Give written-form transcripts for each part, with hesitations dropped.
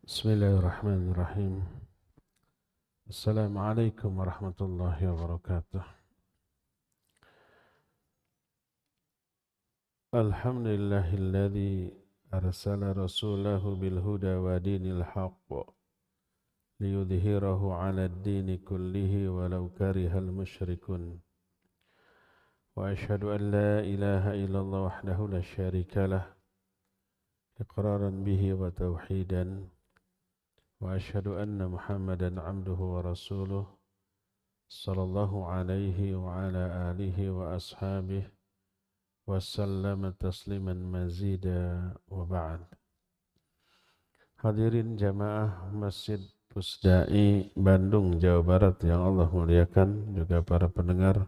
Bismillahirrahmanirrahim. Assalamualaikum warahmatullahi wabarakatuh. Alhamdulillahilladzi arsala rasulahu bil huda wa dinil haqq liyudhhirahu 'ala ad-dini kullihi walau karihal musyrikun. Wa asyhadu an la ilaha illallah wahdahu la syarika lah iqraran bihi wa tauhidan. وأشهد أن محمدًا عبده ورسوله صلى الله عليه وعلى آله وأصحابه وسلم تسليمًا مزيدا وبعد. Hadirin jamaah Masjid Pusdai Bandung, Jawa Barat yang Allah muliakan, juga para pendengar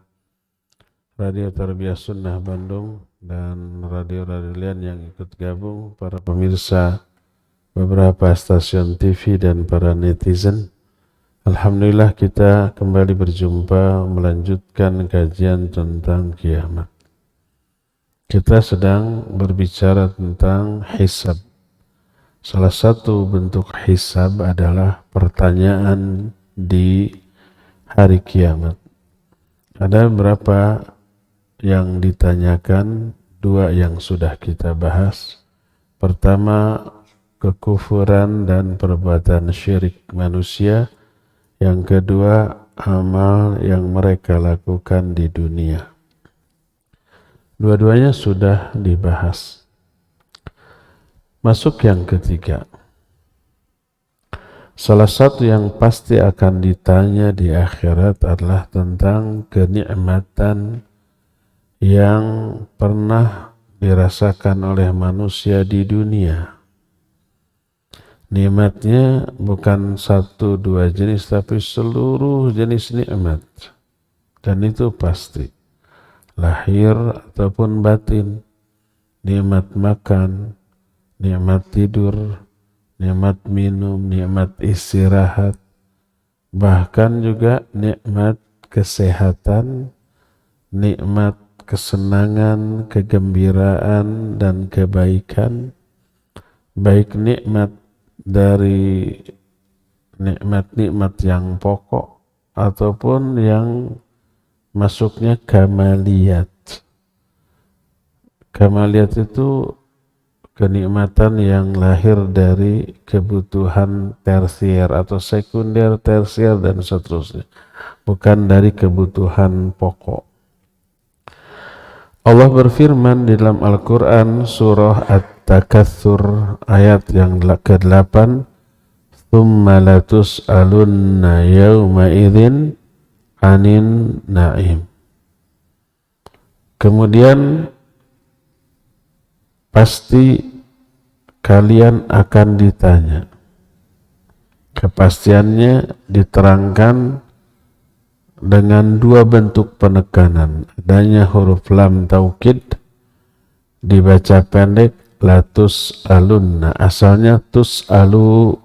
Radio Tarbiyah Sunnah Bandung dan radio-radio lain yang ikut gabung, para pemirsa beberapa stasiun TV dan para netizen. Alhamdulillah kita kembali berjumpa melanjutkan kajian tentang kiamat. Kita sedang berbicara tentang hisab. Salah satu bentuk hisab adalah pertanyaan di hari kiamat. Ada beberapa yang ditanyakan, dua yang sudah kita bahas. Pertama, kekufuran dan perbuatan syirik manusia. Yang kedua, amal yang mereka lakukan di dunia. Dua-duanya sudah dibahas. Masuk yang ketiga. Salah satu yang pasti akan ditanya di akhirat adalah tentang kenikmatan yang pernah dirasakan oleh manusia di dunia. Nikmatnya bukan satu dua jenis, tapi seluruh jenis nikmat. Dan itu pasti. Lahir ataupun batin. Nikmat makan, nikmat tidur, nikmat minum, nikmat istirahat. Bahkan juga nikmat kesehatan, nikmat kesenangan, kegembiraan, dan kebaikan. Baik nikmat dari nikmat-nikmat yang pokok ataupun yang masuknya kamaliyat. Kamaliyat itu kenikmatan yang lahir dari kebutuhan tersier atau sekunder, tersier, dan seterusnya. Bukan dari kebutuhan pokok. Allah berfirman di dalam Al-Quran surah At-Takatsur ayat yang ke-8, "Tsumma latus'alunna yawma idzin 'anin na'im." Kemudian pasti kalian akan ditanya. Kepastiannya diterangkan dengan dua bentuk penekanan. Adanya huruf lam taukid, dibaca pendek latus alunna, asalnya tus alu.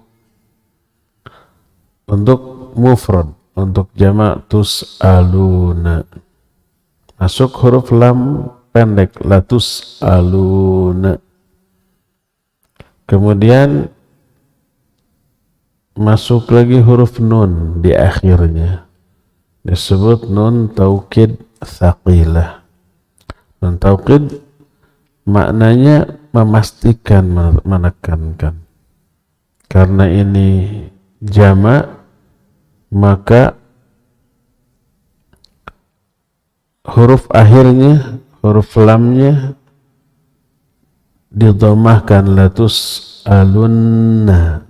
Untuk mufrad, untuk jamak tus aluna, masuk huruf lam pendek latus aluna. Kemudian masuk lagi huruf nun di akhirnya, disebut nun taukid tsaqilah. Nun taukid maknanya memastikan, menekankan. Karena ini jamak, maka huruf akhirnya, huruf lamnya didhammahkan latus alunna.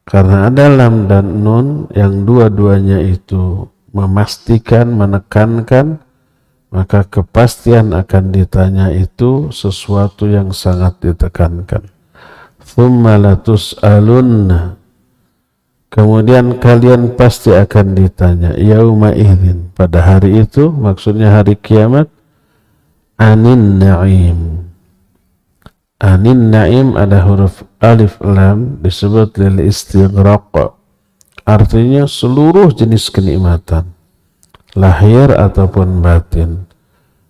Karena ada lam dan nun yang dua-duanya itu memastikan, menekankan, maka kepastian akan ditanya itu sesuatu yang sangat ditekankan. Tsumma latus'alunna, kemudian kalian pasti akan ditanya yauma idzin, pada hari itu, maksudnya hari kiamat, anin na'im. Anin na'im ada huruf alif lam, disebut lil istighraq, artinya seluruh jenis kenikmatan, lahir ataupun batin,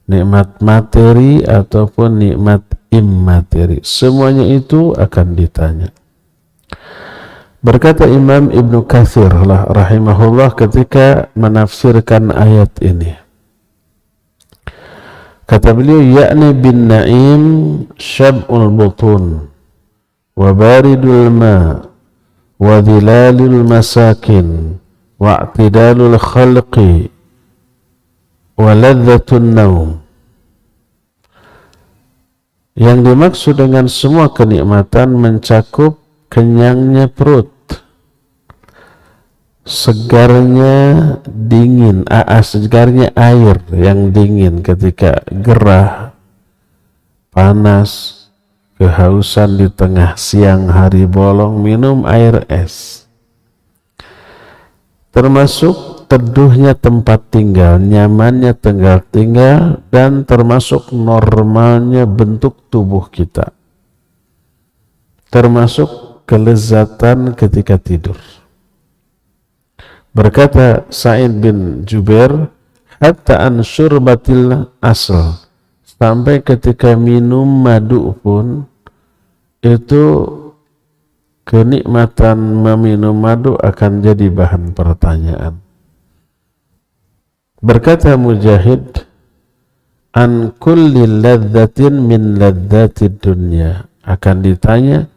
nikmat materi ataupun nikmat immateri, semuanya itu akan ditanya. Berkata Imam Ibnu Katsir rahimahullah ketika menafsirkan ayat ini, kata beliau, yakni bin na'im syab'ul butun wa baridul ma wa dhilalul masakin wa i'tidalul khalqi wa ladzatun naum. Yang dimaksud dengan semua kenikmatan mencakup kenyangnya perut, segarnya dingin, segarnya air yang dingin ketika gerah, panas, kehausan di tengah siang hari bolong, minum air es. Termasuk teduhnya tempat tinggal, nyamannya tinggal, dan termasuk normalnya bentuk tubuh kita. Termasuk kelezatan ketika tidur. Berkata Sa'id bin Jubair, hatta an syurbatil asl, sampai ketika minum madu pun itu kenikmatan meminum madu akan jadi bahan pertanyaan. Berkata Mujahid, an kulli ladzatin min ladzatid dunya, akan ditanya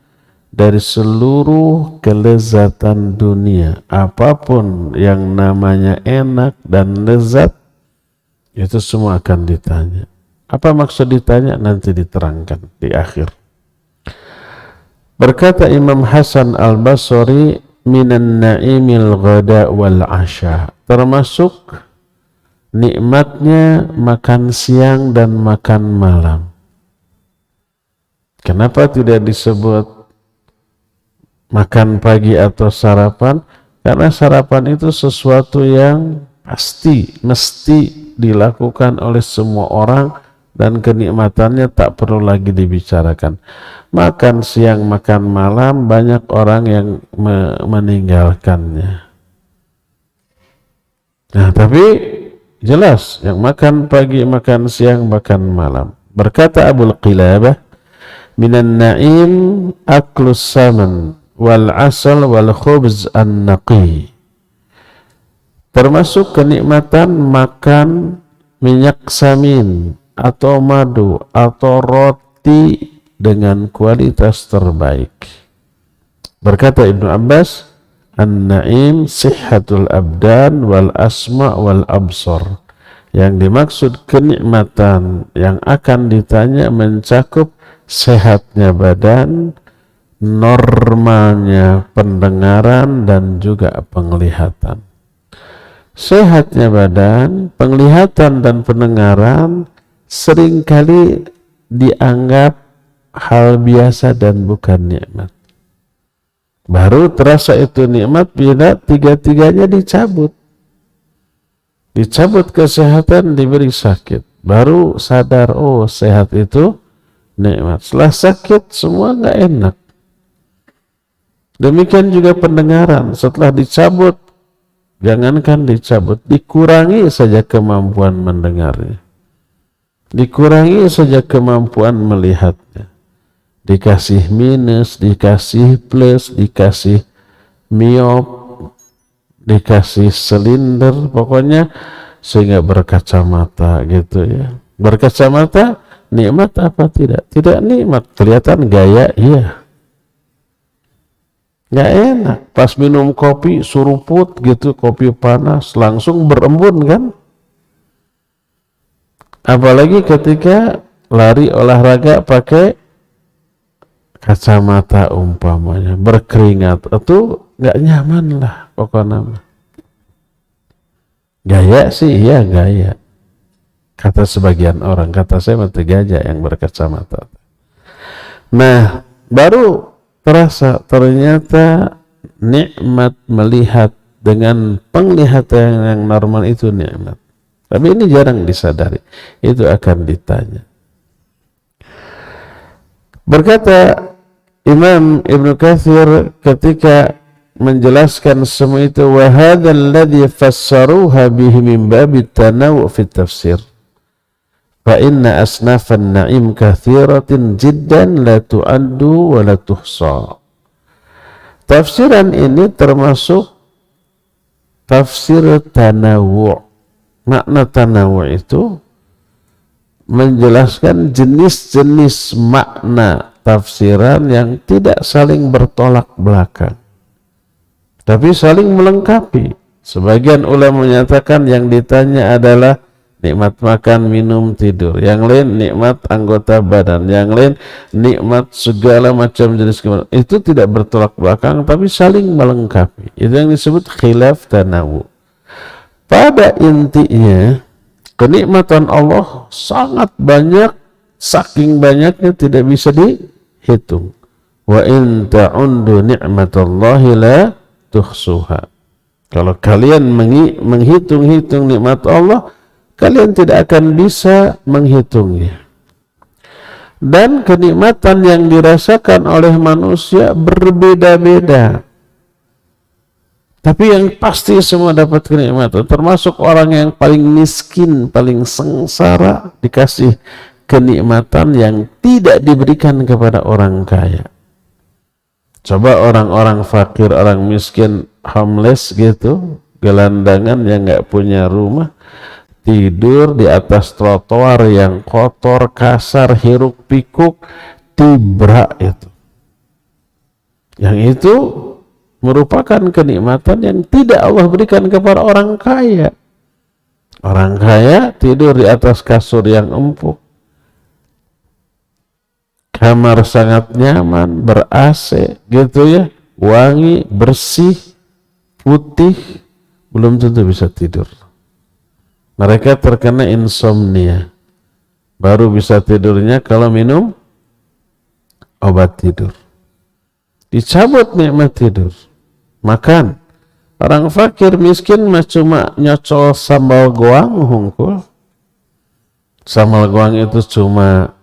dari seluruh kelezatan dunia, apapun yang namanya enak dan lezat, itu semua akan ditanya. Apa maksud ditanya? Nanti diterangkan di akhir. Berkata Imam Hasan al-Basri, minan na'imil ghada wal asya, termasuk nikmatnya makan siang dan makan malam. Kenapa tidak disebut makan pagi atau sarapan? Karena sarapan itu sesuatu yang pasti, mesti dilakukan oleh semua orang, dan kenikmatannya tak perlu lagi dibicarakan. Makan siang, makan malam, banyak orang yang meninggalkannya. Nah, tapi jelas yang makan pagi, makan siang, makan malam. Berkata Abul Qilabah, minan na'im aklus saman wal asal wal khubz an-naqi, termasuk kenikmatan makan minyak samin atau madu atau roti dengan kualitas terbaik. Berkata Ibnu Abbas, an-na'im sihhatul abdan wal asma wal absar, yang dimaksud kenikmatan yang akan ditanya mencakup sehatnya badan, normalnya pendengaran, dan juga penglihatan. Sehatnya badan, penglihatan, dan pendengaran seringkali dianggap hal biasa dan bukan nikmat. Baru terasa itu nikmat bila tiga-tiganya dicabut. Dicabut kesehatan, diberi sakit. Baru sadar, oh sehat itu nikmat. Setelah sakit semua nggak enak. Demikian juga pendengaran, setelah dicabut, jangankan dicabut, dikurangi saja kemampuan mendengarnya, dikurangi saja kemampuan melihatnya, dikasih minus, dikasih plus, dikasih miop, dikasih silinder, pokoknya sehingga berkacamata gitu ya. Berkacamata nikmat apa tidak? Tidak nikmat, kelihatan gaya, iya. Nggak enak, pas minum kopi suruput gitu, kopi panas, langsung berembun kan? Apalagi ketika lari olahraga pakai kacamata umpamanya, berkeringat, itu nggak nyaman lah pokoknya. Gaya sih, iya gaya. Kata sebagian orang, kata saya mati gajah yang berkacamata. Nah, baru terasa ternyata nikmat melihat dengan penglihatan yang normal itu nikmat. Tapi ini jarang disadari. Itu akan ditanya. Berkata Imam Ibnu Katsir ketika menjelaskan semua itu, wa hadzal ladzi fassaruha bihi min babi tanawu' fi tafsir. Fa inna asnafan na'im katsiratin jiddan la tu'addu wa la tuhsa. Tafsiran ini termasuk tafsir tanawu'. Makna tanawu' itu menjelaskan jenis-jenis makna tafsiran yang tidak saling bertolak belakang, tapi saling melengkapi. Sebagian ulama menyatakan yang ditanya adalah nikmat makan, minum, tidur. Yang lain nikmat anggota badan. Yang lain nikmat segala macam jenis kehidupan. Itu tidak bertolak belakang, tapi saling melengkapi. Itu yang disebut khilaf tanawu. Pada intinya, kenikmatan Allah sangat banyak, saking banyaknya tidak bisa dihitung. Wa in ta'undu ni'matallahi la tuhsuha. Kalau kalian menghitung-hitung nikmat Allah, kalian tidak akan bisa menghitungnya. Dan kenikmatan yang dirasakan oleh manusia berbeda-beda. Tapi yang pasti semua dapat kenikmatan, termasuk orang yang paling miskin, paling sengsara, dikasih kenikmatan yang tidak diberikan kepada orang kaya. Coba orang-orang fakir, orang miskin, homeless gitu, gelandangan yang nggak punya rumah, tidur di atas trotoar yang kotor, kasar, hiruk pikuk, tibra itu. Yang itu merupakan kenikmatan yang tidak Allah berikan kepada orang kaya. Orang kaya tidur di atas kasur yang empuk, kamar sangat nyaman, ber-AC gitu ya, wangi, bersih, putih, belum tentu bisa tidur. Mereka terkena insomnia. Baru bisa tidurnya kalau minum obat tidur. Dicabut nikmat tidur. Makan. Orang fakir miskin mah cuma nyocol sambal goang hungkul. Sambal goang itu cuma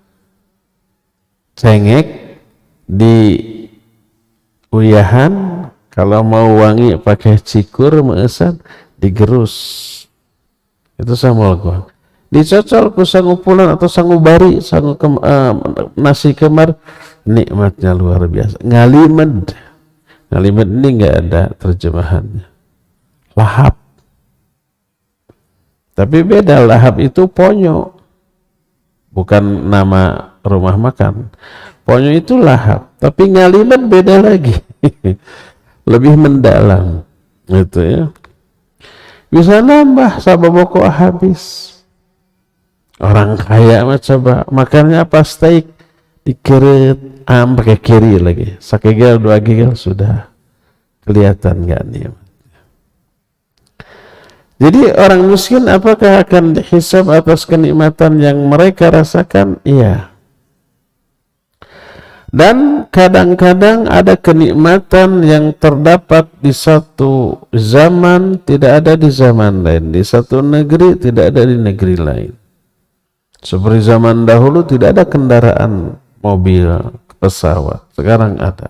cengek di uyahan, kalau mau wangi pakai cikur meesan digerus. Itu sambal goang. Dicocol ku sangupulan atau sangubari, nasi kemar, nikmatnya luar biasa. Ngalimed. Ngalimed ini enggak ada terjemahannya. Lahap. Tapi beda, lahap itu ponyo. Bukan nama rumah makan. Ponyo itu lahap, tapi ngalimed beda lagi. Lebih mendalam. Gitu ya. Bisa nambah sababoko habis. Orang kaya mah coba makannya apa, steak dikeret pakai kiri lagi, sakegel 2 gigel sudah kelihatan nggak nih. Jadi orang miskin apakah akan dihisab atas kenikmatan yang mereka rasakan? Iya. Dan kadang-kadang ada kenikmatan yang terdapat di satu zaman tidak ada di zaman lain, di satu negeri tidak ada di negeri lain. Seperti zaman dahulu tidak ada kendaraan mobil, pesawat, sekarang ada.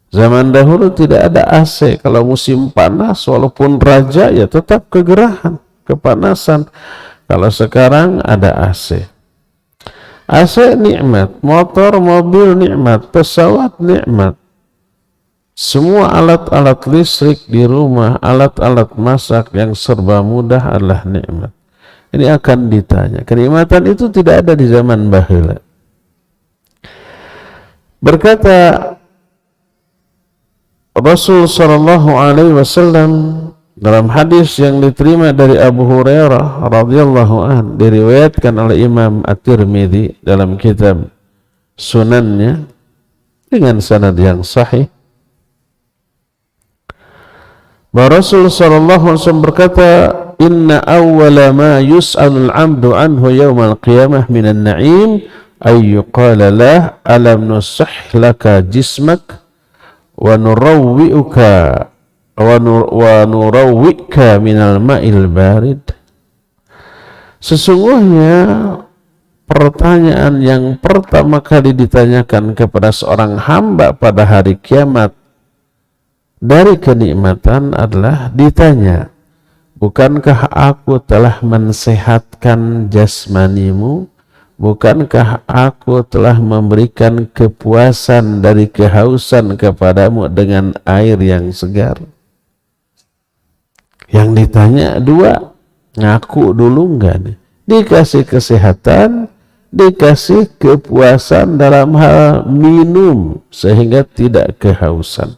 Zaman dahulu tidak ada AC, kalau musim panas walaupun raja ya tetap kegerahan, kepanasan. Kalau sekarang ada AC. AC nikmat, motor, mobil nikmat, pesawat nikmat. Semua alat-alat listrik di rumah, alat-alat masak yang serba mudah adalah nikmat. Ini akan ditanya. Kenikmatan itu tidak ada di zaman baheula. Berkata Rasul sallallahu alaihi wasallam dalam hadis yang diterima dari Abu Hurairah radhiyallahu an, diriwayatkan oleh Imam At-Tirmidzi dalam kitab Sunannya dengan sanad yang sahih, bahwa Rasul sallallahu alaihi wasallam berkata, "Inna awwala ma yus'alul 'abdu anhu yaumal qiyamah minan na'im ay yuqala lah alam nusah laka jismak wa nurawwi'uka wa nurawwi'ka minal ma'il barid." Sesungguhnya pertanyaan yang pertama kali ditanyakan kepada seorang hamba pada hari kiamat dari kenikmatan adalah ditanya, bukankah aku telah mensehatkan jasmanimu, bukankah aku telah memberikan kepuasan dari kehausan kepadamu dengan air yang segar? Yang ditanya dua, ngaku dulu enggak nih? Dikasih kesehatan, dikasih kepuasan dalam hal minum sehingga tidak kehausan.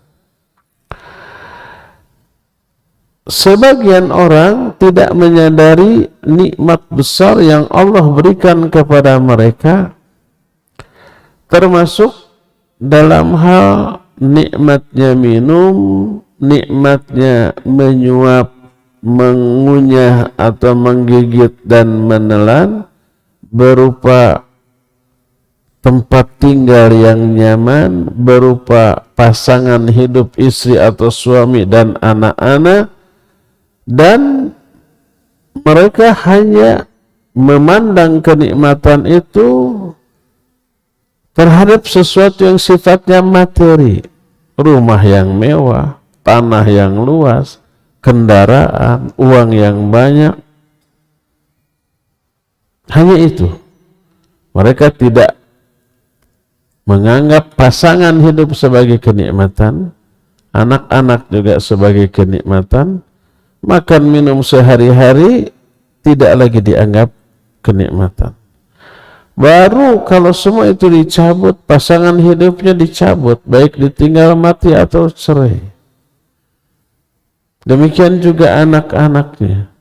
Sebagian orang tidak menyadari nikmat besar yang Allah berikan kepada mereka, termasuk dalam hal nikmatnya minum, nikmatnya menyuap, mengunyah atau menggigit dan menelan, berupa tempat tinggal yang nyaman, berupa pasangan hidup istri atau suami dan anak-anak, dan mereka hanya memandang kenikmatan itu terhadap sesuatu yang sifatnya materi, rumah yang mewah, tanah yang luas, kendaraan, uang yang banyak. Hanya itu. Mereka tidak menganggap pasangan hidup sebagai kenikmatan, anak-anak juga sebagai kenikmatan, makan minum sehari-hari tidak lagi dianggap kenikmatan. Baru kalau semua itu dicabut, pasangan hidupnya dicabut, baik ditinggal mati atau cerai. Demikian juga anak-anaknya.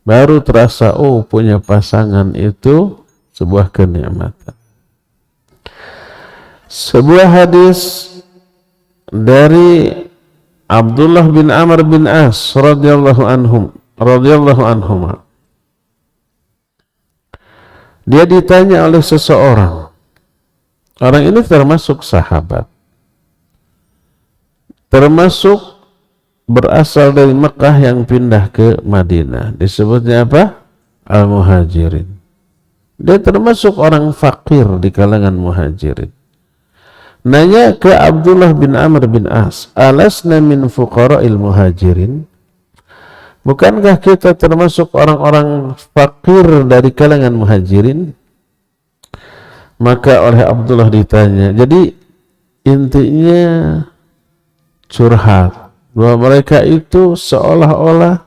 Baru terasa, oh punya pasangan itu sebuah kenikmatan. Sebuah hadis dari Abdullah bin Amr bin As radhiyallahu anhum. Dia ditanya oleh seseorang. Orang ini termasuk sahabat. Termasuk berasal dari Mekah yang pindah ke Madinah. Disebutnya apa? Al-Muhajirin. Dia termasuk orang fakir di kalangan Muhajirin. Nanya ke Abdullah bin Amr bin As, alasna min fuqara'il muhajirin? Bukankah kita termasuk orang-orang fakir dari kalangan muhajirin? Maka oleh Abdullah ditanya, jadi intinya curhat bahwa mereka itu seolah-olah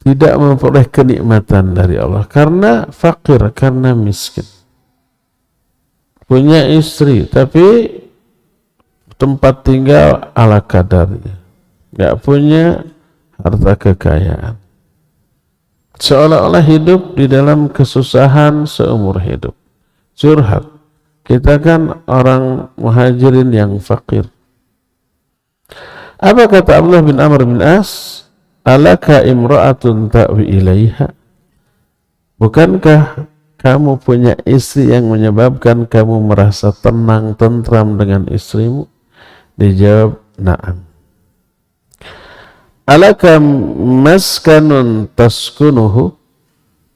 tidak memperoleh kenikmatan dari Allah karena fakir, karena miskin. Punya istri, tapi tempat tinggal ala kadarnya. Gak punya harta kekayaan. Seolah-olah hidup di dalam kesusahan seumur hidup. Curhat. Kita kan orang muhajirin yang fakir. Apa kata Abdullah bin Amr bin As? Alaka imra'atun ta'wi ilaiha? Bukankah kamu punya istri yang menyebabkan kamu merasa tenang, tentram dengan istrimu? Dijawab, na'am. Alaka maskanun taskunuhu?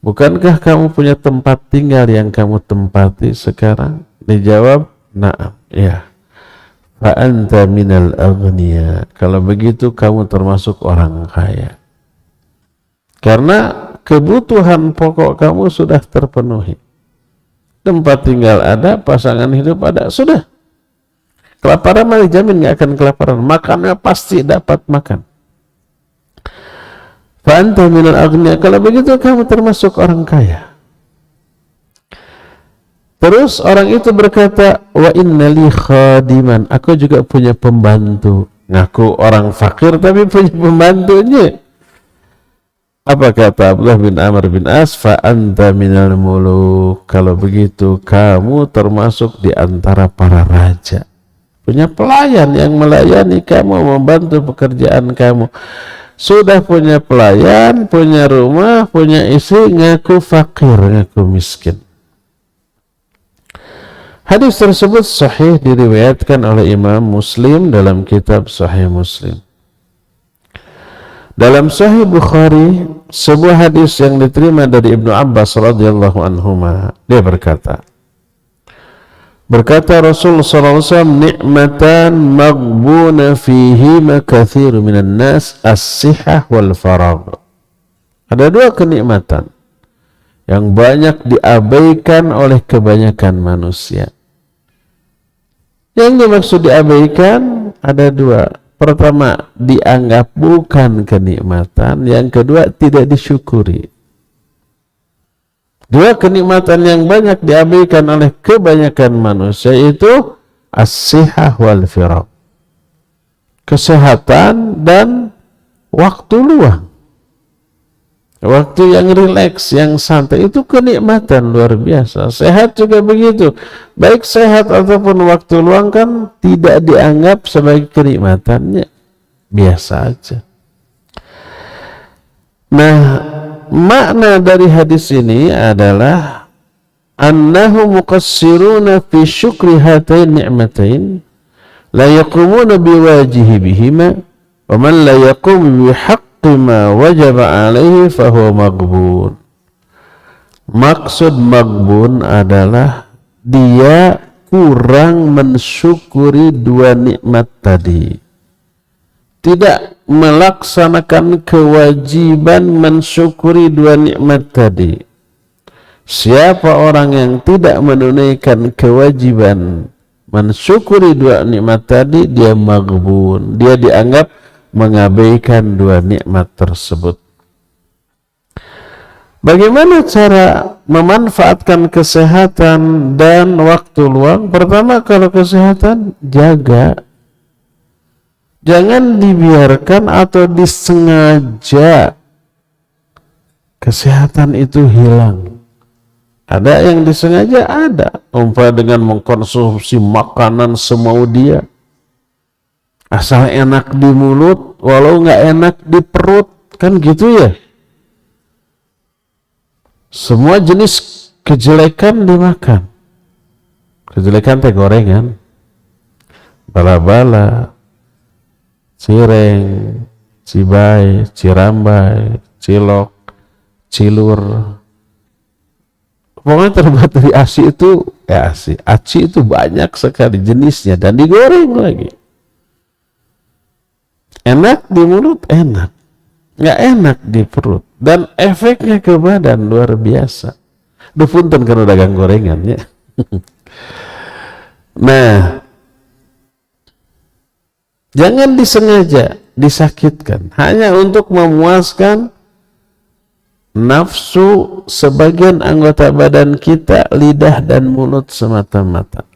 Bukankah kamu punya tempat tinggal yang kamu tempati sekarang? Dijawab, na'am. Ya. Fa anta minal aghniya. Kalau begitu kamu termasuk orang kaya. Karena kebutuhan pokok kamu sudah terpenuhi. Tempat tinggal ada, pasangan hidup ada, sudah. Kelaparan mah dijamin gak akan kelaparan. Makannya pasti dapat makan. Fa anta minal aghniya. Kalau begitu kamu termasuk orang kaya. Terus orang itu berkata, wa innali khadiman. Aku juga punya pembantu. Ngaku orang fakir tapi punya pembantunya. Apa kata Abdullah bin Amr bin As? Fa anta minal muluk. Kalau begitu kamu termasuk di antara para raja. Punya pelayan yang melayani kamu, membantu pekerjaan kamu. Sudah punya pelayan, punya rumah, punya istri, ngaku fakir, ngaku miskin. Hadis tersebut sahih diriwayatkan oleh Imam Muslim dalam kitab Sahih Muslim. Dalam Sahih Bukhari, sebuah hadis yang diterima dari Ibnu Abbas radhiyallahu anhuma, dia berkata Rasul sallallahu alaihi wasallam, ni'matan maghbuna fihima katsirun minan nas as-sihah wal faragh. Ada dua kenikmatan yang banyak diabaikan oleh kebanyakan manusia. Yang dimaksud diabaikan ada dua. Pertama, dianggap bukan kenikmatan. Yang kedua, tidak disyukuri. Dua kenikmatan yang banyak diabaikan oleh kebanyakan manusia itu as-sihah wal firaq. Kesehatan dan waktu luang. Waktu yang rileks, yang santai, itu kenikmatan luar biasa. Sehat juga begitu. Baik sehat ataupun waktu luang kan tidak dianggap sebagai kenikmatannya. Biasa aja. Nah, makna dari hadis ini adalah annahu muqassiruna fi syukri hatain ni'matain la yaqumuna biwajihi bihima wa man la yaqum bihaq ma wajaba alaihi fahuwa maghbun. Maksud maghbun adalah dia kurang mensyukuri dua nikmat tadi, tidak melaksanakan kewajiban mensyukuri dua nikmat tadi. Siapa orang yang tidak menunaikan kewajiban mensyukuri dua nikmat tadi, dia maghbun, dia dianggap mengabaikan dua nikmat tersebut. Bagaimana cara memanfaatkan kesehatan dan waktu luang? Pertama, kalau kesehatan, jaga. Jangan dibiarkan atau disengaja kesehatan itu hilang. Ada yang disengaja, ada. Umpama dengan mengkonsumsi makanan semau dia. Asal enak di mulut, walau nggak enak di perut, kan gitu ya. Semua jenis kejelekan dimakan. Kejelekan teh gorengan, bala-bala, cireng, cibai, cirambai, cilok, cilur. Pokoknya terbuat dari ASI itu, ASI itu banyak sekali jenisnya dan digoreng lagi. Enak di mulut, enak. Nggak enak di perut. Dan efeknya ke badan luar biasa. Duh punten karena dagang gorengan ya. Nah, jangan disengaja disakitkan. Hanya untuk memuaskan nafsu sebagian anggota badan kita, lidah dan mulut semata-mata.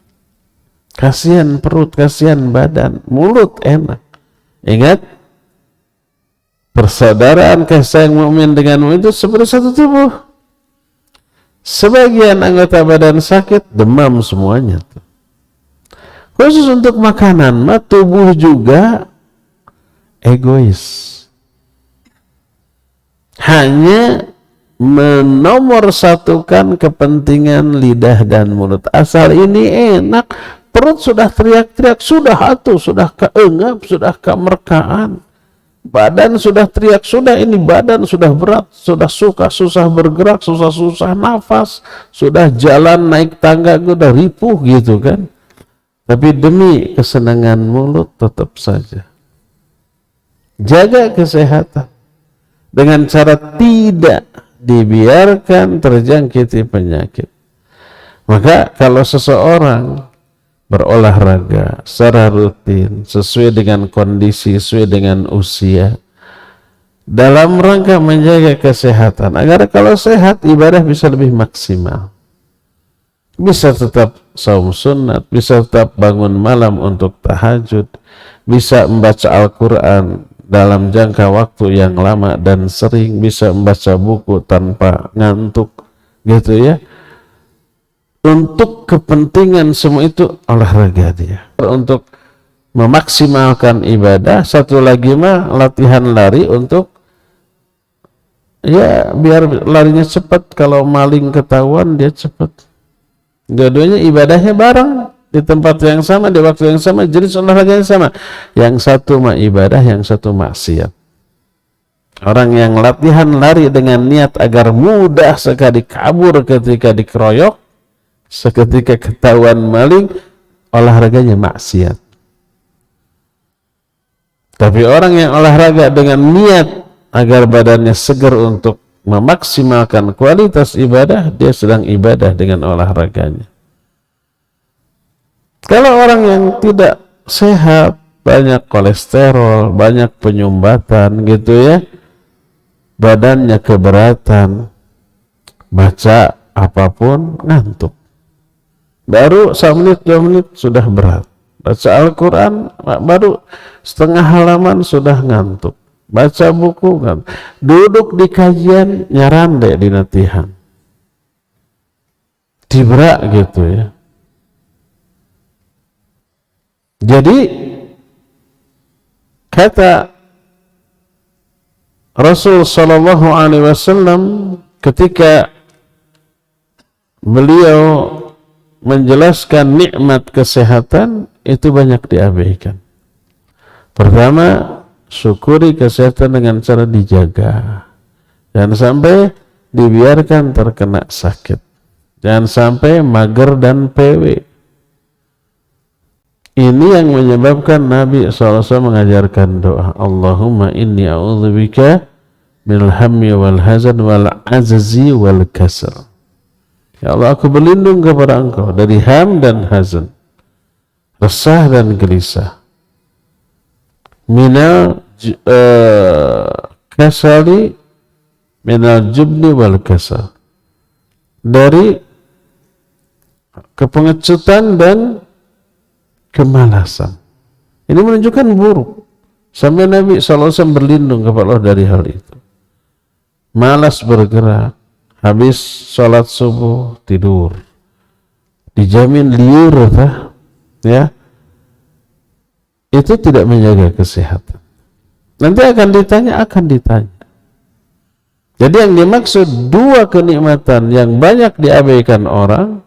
Kasihan perut, kasihan badan. Mulut enak. Ingat, persaudaraan kasih sayang mukmin dengan mukmin itu seperti satu tubuh. Sebagian anggota badan sakit, demam semuanya tuh. Khusus untuk makanan, tubuh juga egois. Hanya menomorsatukan kepentingan lidah dan mulut. Asal ini enak, perut sudah teriak-teriak, sudah atuh, sudah keengap, sudah kemerkaan. Badan sudah teriak, sudah ini badan sudah berat, sudah susah bergerak, susah nafas, sudah jalan naik tangga, udah ripuh gitu kan. Tapi demi kesenangan mulut tetap saja. Jaga kesehatan dengan cara tidak dibiarkan terjangkiti penyakit. Maka kalau seseorang berolahraga secara rutin sesuai dengan kondisi, sesuai dengan usia, dalam rangka menjaga kesehatan agar kalau sehat ibadah bisa lebih maksimal, bisa tetap saum sunat, bisa tetap bangun malam untuk tahajud, bisa membaca Al-Quran dalam jangka waktu yang lama dan sering, bisa membaca buku tanpa ngantuk gitu ya. Untuk kepentingan semua itu olahraga dia. Untuk memaksimalkan ibadah, satu lagi mah latihan lari untuk ya biar larinya cepat. Kalau maling ketahuan dia cepat. Dua-duanya ibadahnya bareng di tempat yang sama, di waktu yang sama, jenis olahraga yang sama. Yang satu mah ibadah, yang satu maksiat. Orang yang latihan lari dengan niat agar mudah sekali kabur ketika dikeroyok, seketika ketahuan maling, olahraganya maksiat. Tapi orang yang olahraga dengan niat agar badannya segar untuk memaksimalkan kualitas ibadah, dia sedang ibadah dengan olahraganya. Kalau orang yang tidak sehat, banyak kolesterol, banyak penyumbatan gitu ya, badannya keberatan, baca apapun ngantuk. Baru 1 menit 2 menit sudah berat. Baca Al-Quran baru setengah halaman sudah ngantuk. Baca buku ngantuk. Duduk di kajian nyarande di latihan. Dibrak gitu ya. Jadi kata Rasul sallallahu alaihi wasallam ketika beliau menjelaskan nikmat kesehatan, itu banyak diabaikan. Pertama, syukuri kesehatan dengan cara dijaga. Jangan sampai dibiarkan terkena sakit. Jangan sampai mager dan PW. Ini yang menyebabkan Nabi SAW mengajarkan doa, Allahumma inni a'udzubika minal hammi wal hazan wal azzi wal kasal. Ya Allah, aku berlindung kepada Engkau dari ham dan hazan, resah dan gelisah, minal kasali, minal jubni wal kasal, dari kepengecutan dan kemalasan. Ini menunjukkan buruk. Sampai Nabi SAW berlindung kepada Allah dari hal itu. Malas bergerak, habis sholat subuh tidur, dijamin liur, ya, itu tidak menjaga kesehatan. Nanti akan ditanya. Jadi yang dimaksud dua kenikmatan yang banyak diabaikan orang,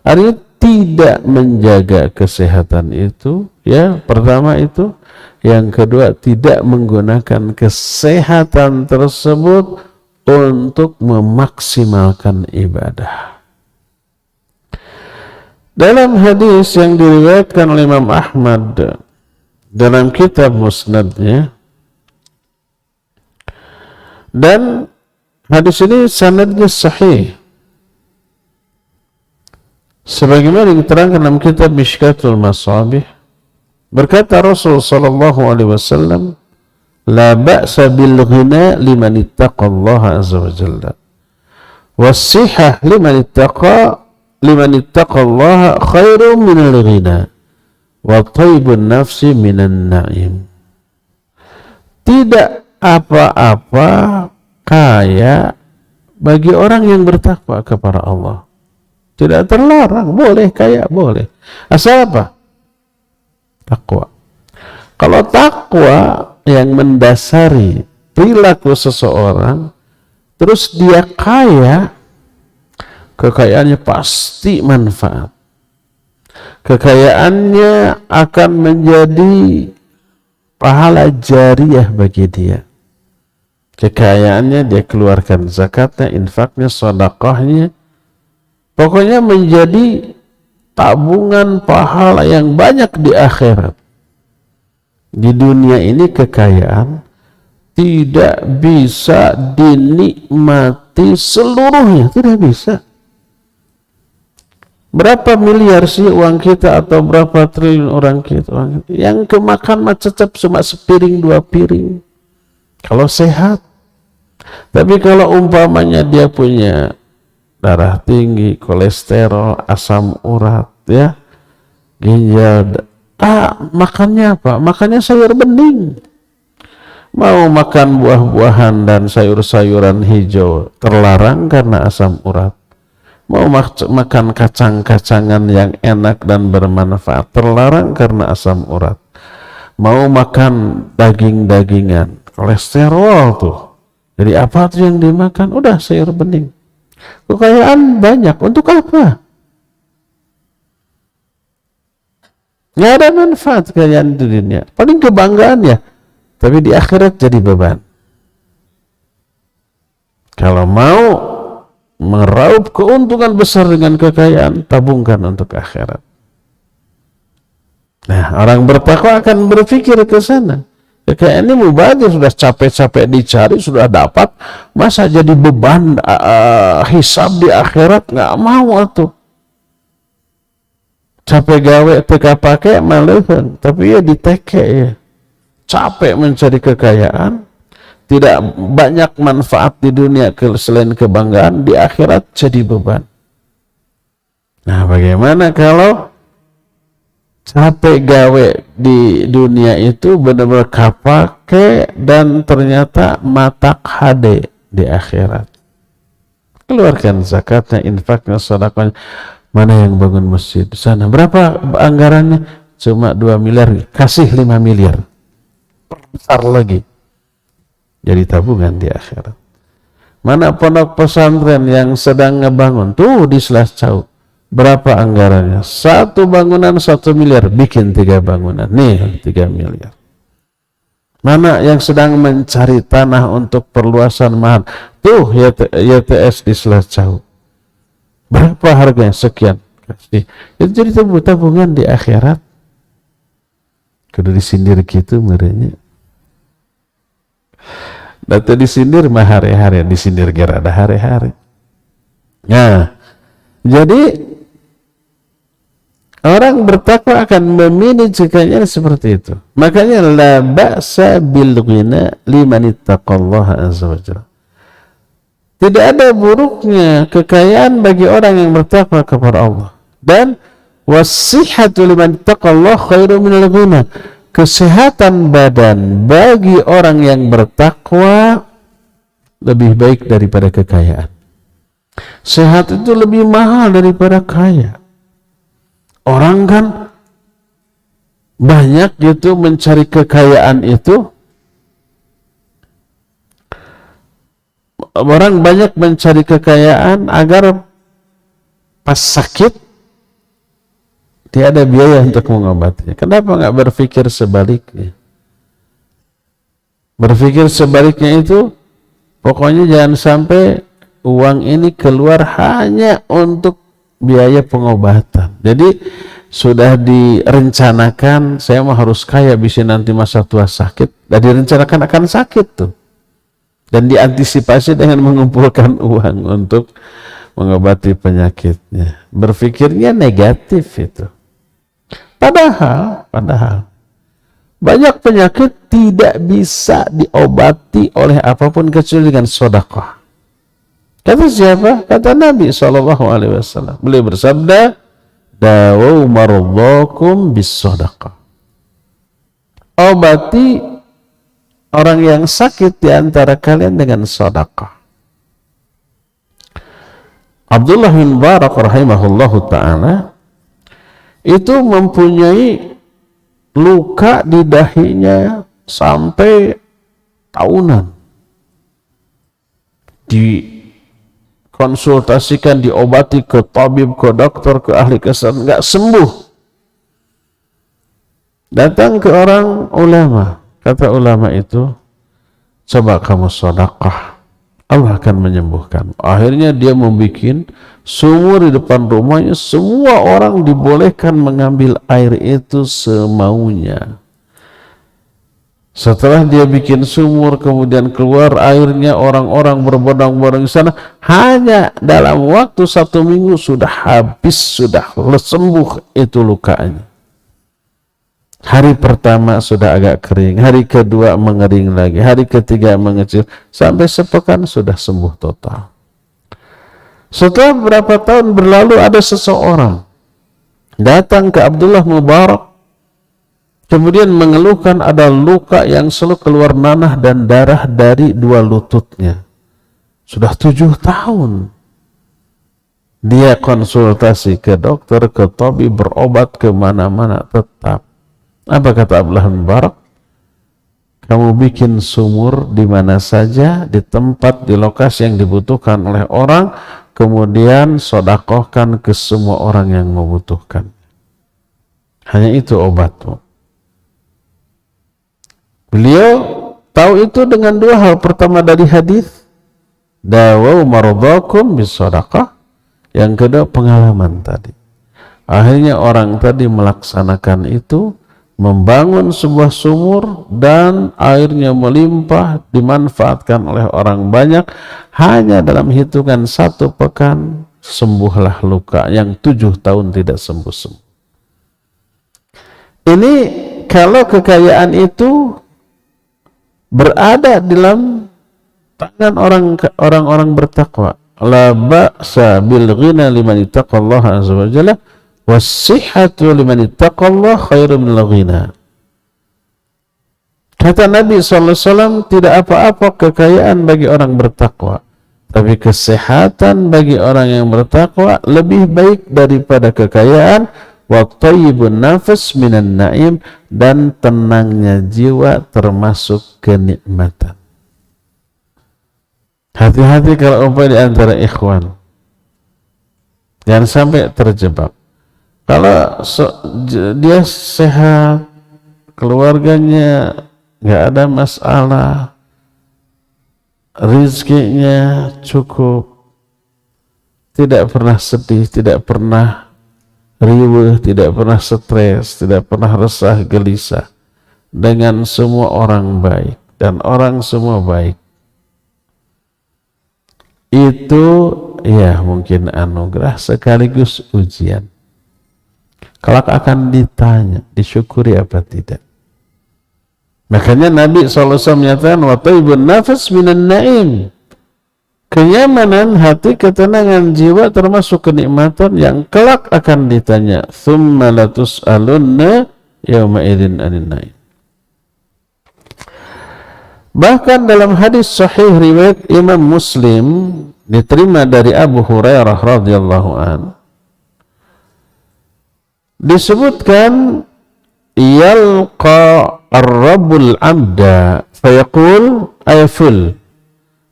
artinya tidak menjaga kesehatan itu, ya, pertama itu. Yang kedua, tidak menggunakan kesehatan tersebut untuk memaksimalkan ibadah. Dalam hadis yang diriwayatkan oleh Imam Ahmad dalam kitab Musnadnya, dan hadis ini sanadnya sahih, sebagaimana diterangkan dalam kitab Mishkatul Masabih, berkata Rasul sallallahu alaihi wasallam, la ba'sa bil ghina liman ittaqallaha azza wa jalla, was-sihah liman ittaqallaha khairum minal ghina, wa thaibun nafsi minan na'im. Tidak apa-apa kaya bagi orang yang bertakwa kepada Allah. Tidak terlarang, boleh kaya, boleh. Asal apa? Takwa. Kalau takwa yang mendasari perilaku seseorang, terus dia kaya, kekayaannya pasti manfaat. Kekayaannya akan menjadi pahala jariah bagi dia. Kekayaannya dia keluarkan zakatnya, infaknya, sedekahnya, pokoknya menjadi tabungan pahala yang banyak di akhirat. Di dunia ini kekayaan tidak bisa dinikmati seluruhnya, tidak bisa. Berapa miliar sih uang kita, atau berapa triliun orang kita, yang kemakan mah cecep cuma sepiring 2 piring kalau sehat. Tapi kalau umpamanya dia punya darah tinggi, kolesterol, asam urat, ya, ginjal, makannya apa? Makannya sayur bening. Mau makan buah-buahan dan sayur-sayuran hijau terlarang karena asam urat. Mau makan kacang-kacangan yang enak dan bermanfaat terlarang karena asam urat. Mau makan daging-dagingan, kolesterol tuh. Jadi apa tuh yang dimakan? Udah sayur bening. Kekayaan banyak, untuk apa? Nggak ada manfaat kekayaan di dunia. Paling kebanggaan ya, tapi di akhirat jadi beban. Kalau mau meraup keuntungan besar dengan kekayaan, tabungkan untuk akhirat. Nah, orang bertakwa akan berpikir ke sana. Kekayaan ini mubazir, sudah capek-capek dicari, sudah dapat, masa jadi beban hisab di akhirat? Nggak mau tuh. Capek gawe teka pakai malehan, tapi ya diteke ya. Capek mencari kekayaan, tidak banyak manfaat di dunia selain kebanggaan, di akhirat jadi beban. Nah, bagaimana kalau capek gawe di dunia itu benar-benar kapake dan ternyata matak HD di akhirat? Keluarkan zakatnya, infaknya, sedekahnya. Mana yang bangun masjid di sana? Berapa anggarannya? Cuma 2 miliar, kasih 5 miliar. Besar lagi. Jadi tabungan di akhirat. Mana pondok pesantren yang sedang ngebangun? Tuh di Selascau. Berapa anggarannya? 1 bangunan 1 miliar, bikin 3 bangunan. Nih 3 miliar. Mana yang sedang mencari tanah untuk perluasan mahal? Tuh YTS di Selascau. Berapa harganya? Sekian. Kasih. Itu jadi tabungan di akhirat. Kudu disindir gitu merenya. Data disindir mah hari-hari, disindir gara ada hari-hari. Nah, jadi orang bertakwa akan memilih cikanya seperti itu. Makanya la ba'sa bil ghina liman ittaqallaha azza wajalla. Tidak ada buruknya kekayaan bagi orang yang bertakwa kepada Allah. Dan wasihhatu liman ittaqallaha khairu minal ghina. Kesehatan badan bagi orang yang bertakwa lebih baik daripada kekayaan. Sehat itu lebih mahal daripada kaya. Orang kan banyak gitu mencari kekayaan itu. Orang banyak mencari kekayaan agar pas sakit tiada biaya untuk mengobatinya. Kenapa nggak berpikir sebaliknya? Berpikir sebaliknya itu pokoknya jangan sampai uang ini keluar hanya untuk biaya pengobatan. Jadi sudah direncanakan, saya mau harus kaya bisa nanti masa tua sakit, dan direncanakan akan sakit tuh. Dan diantisipasi dengan mengumpulkan uang untuk mengobati penyakitnya. Berpikirnya negatif itu. Padahal banyak penyakit tidak bisa diobati oleh apapun kecuali dengan sedekah. Kata siapa? Kata Nabi SAW. Beliau bersabda, "Dawu mardhakum bis sedekah." Obati orang yang sakit di antara kalian dengan sedekah. Abdullah bin Mubarak rahimahullahu ta'ala itu mempunyai luka di dahinya sampai tahunan. Dikonsultasikan, diobati ke tabib, ke dokter, ke ahli kesehatan, nggak sembuh. Datang ke orang ulama. Kata ulama itu, coba kamu sedekah, Allah akan menyembuhkan. Akhirnya dia membuat sumur di depan rumahnya, semua orang dibolehkan mengambil air itu semaunya. Setelah dia bikin sumur, kemudian keluar airnya, orang-orang berbondong-bondong di sana, hanya dalam waktu 1 minggu sudah habis, sudah sembuh itu lukanya. Hari pertama sudah agak kering, hari kedua mengering lagi, hari ketiga mengecil, sampai sepekan sudah sembuh total. Setelah beberapa tahun berlalu, ada seseorang datang ke Abdullah Mubarak, kemudian mengeluhkan ada luka yang selalu keluar nanah dan darah dari 2 lututnya. Sudah 7 tahun. Dia konsultasi ke dokter, ke tabib, berobat kemana-mana, tetap. Apa kata Abdullah bin Mubarak? Kamu bikin sumur di mana saja, di tempat, di lokasi yang dibutuhkan oleh orang, kemudian sedekahkan ke semua orang yang membutuhkan. Hanya itu obatmu. Beliau tahu itu dengan 2 hal. Pertama dari hadis, dawu mardhakum bis sedekah. Yang kedua pengalaman tadi. Akhirnya orang tadi melaksanakan itu, membangun sebuah sumur dan airnya melimpah, dimanfaatkan oleh orang banyak, hanya dalam hitungan 1 pekan sembuhlah luka yang 7 tahun tidak sembuh-sembuh. Ini kalau kekayaan itu berada dalam tangan orang-orang bertakwa. La ba'sa bil ghina liman ittaqallaha azza wa jalla was-sihhatu liman ittaqallaha khairun minal ghina. Kata Nabi SAW, tidak apa-apa kekayaan bagi orang bertakwa, tapi kesehatan bagi orang yang bertakwa lebih baik daripada kekayaan. Wa thayyibun nafas minan na'im, dan tenangnya jiwa termasuk kenikmatan. Hati-hati kalau umpamanya di antara ikhwan, jangan sampai terjebak. Kalau dia sehat, keluarganya nggak ada masalah, rizkinya cukup, tidak pernah sedih, tidak pernah riweuh, tidak pernah stres, tidak pernah resah gelisah, dengan semua orang baik dan orang semua baik, itu ya mungkin anugerah sekaligus ujian. Kalau akan ditanya, disyukuri apa tidak. Makanya Nabi SAW menyatakan, wa thayyibun nafas minan na'im, kenyamanan hati, ketenangan jiwa termasuk kenikmatan yang kelak akan ditanya. Tsumma latus'alunna yawma idzin 'anil na'im. Bahkan dalam hadis sahih riwayat Imam Muslim diterima dari Abu Hurairah radhiyallahu an, disebutkan yalqa ar-rabbul 'abda fayaqul ayful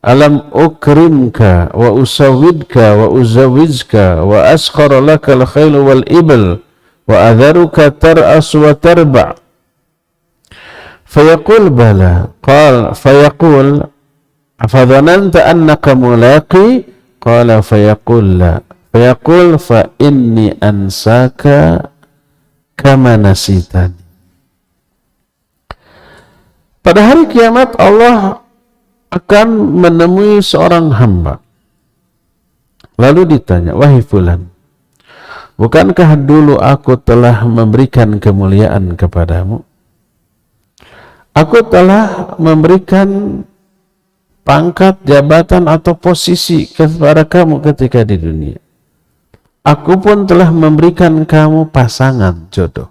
alam ukrimka wa usawwidka wa uzawijka wa askhara laka al-khayl wal ibl wa adharuka tar'as wa tarba'. Fayaqul bala, qala fayaqul afadhananta annaka mulaqi, qala fayaqul la, fayaqul fa inni ansaka kama nasitani. Pada hari kiamat Allah akan menemui seorang hamba, lalu ditanya, wahai fulan, bukankah dulu aku telah memberikan kemuliaan kepadamu? Aku telah memberikan pangkat, jabatan atau posisi kepada kamu ketika di dunia. Aku pun telah memberikan kamu pasangan jodoh.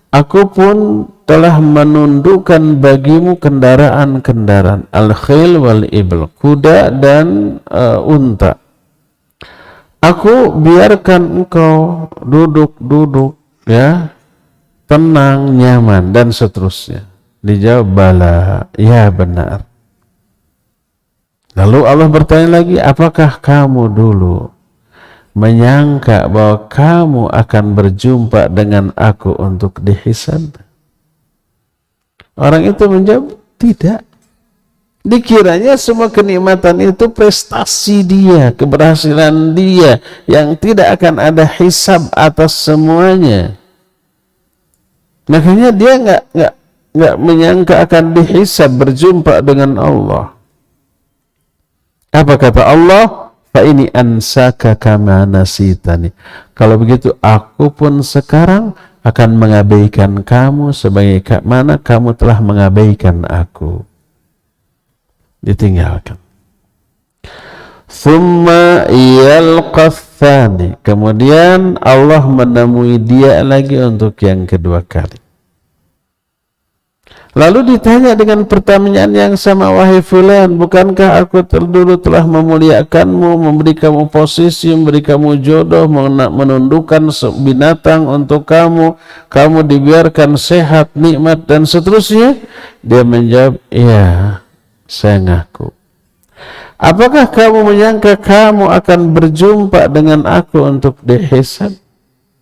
Aku pun telah menundukkan bagimu kendaraan-kendaraan, al-khil wal ibl, kuda dan unta. Aku biarkan engkau duduk-duduk, ya, tenang, nyaman, dan seterusnya. Dijawab bala, ya benar. Lalu Allah bertanya lagi, apakah kamu dulu menyangka bahwa kamu akan berjumpa dengan aku untuk dihisab? Orang itu menjawab, tidak. Dikiranya semua kenikmatan itu prestasi dia, keberhasilan dia, yang tidak akan ada hisab atas semuanya. Makanya dia nggak menyangka akan dihisab, berjumpa dengan Allah. Apa kata Allah? Fa ini ansaka kama nasitani. Kalau begitu aku pun sekarang akan mengabaikan kamu sebagaimana kamu telah mengabaikan aku. Ditinggalkan. Thumma yalqa tsani. Kemudian Allah menemui dia lagi untuk yang kedua kali. Lalu ditanya dengan pertanyaan yang sama, wahai fulan, bukankah aku dulu telah memuliakanmu, memberi kamu posisi, memberi kamu jodoh, menundukkan binatang untuk kamu, kamu dibiarkan sehat, nikmat, dan seterusnya? Dia menjawab, iya, saya ngaku. Apakah kamu menyangka kamu akan berjumpa dengan aku untuk dihisab?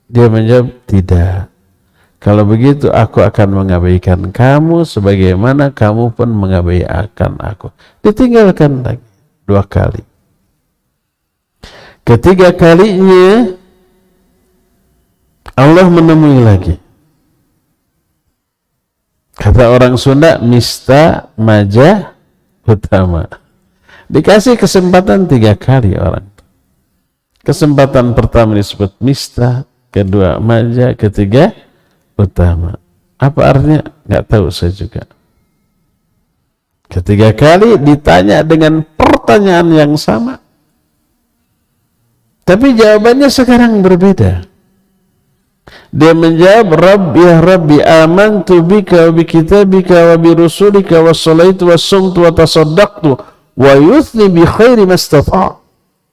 Dia menjawab, tidak. Kalau begitu aku akan mengabaikan kamu sebagaimana kamu pun mengabaikan aku. Ditinggalkan lagi 2 kali. Ketiga kalinya Allah menemui lagi. Kata orang Sunda, mista maja utama. Dikasih kesempatan 3 kali orang. Kesempatan pertama disebut mista, kedua maja, ketiga utama. Apa artinya? Nggak tahu saya juga. Ketiga kali ditanya dengan pertanyaan yang sama, tapi jawabannya sekarang berbeda. Dia menjawab, Rabbi ya Rabbi, amantu bika wa bi kitabika wa bi rusulika wa salaitu wa sumtu wa tasaddaqtu wa yuthni bi khairi mastata'.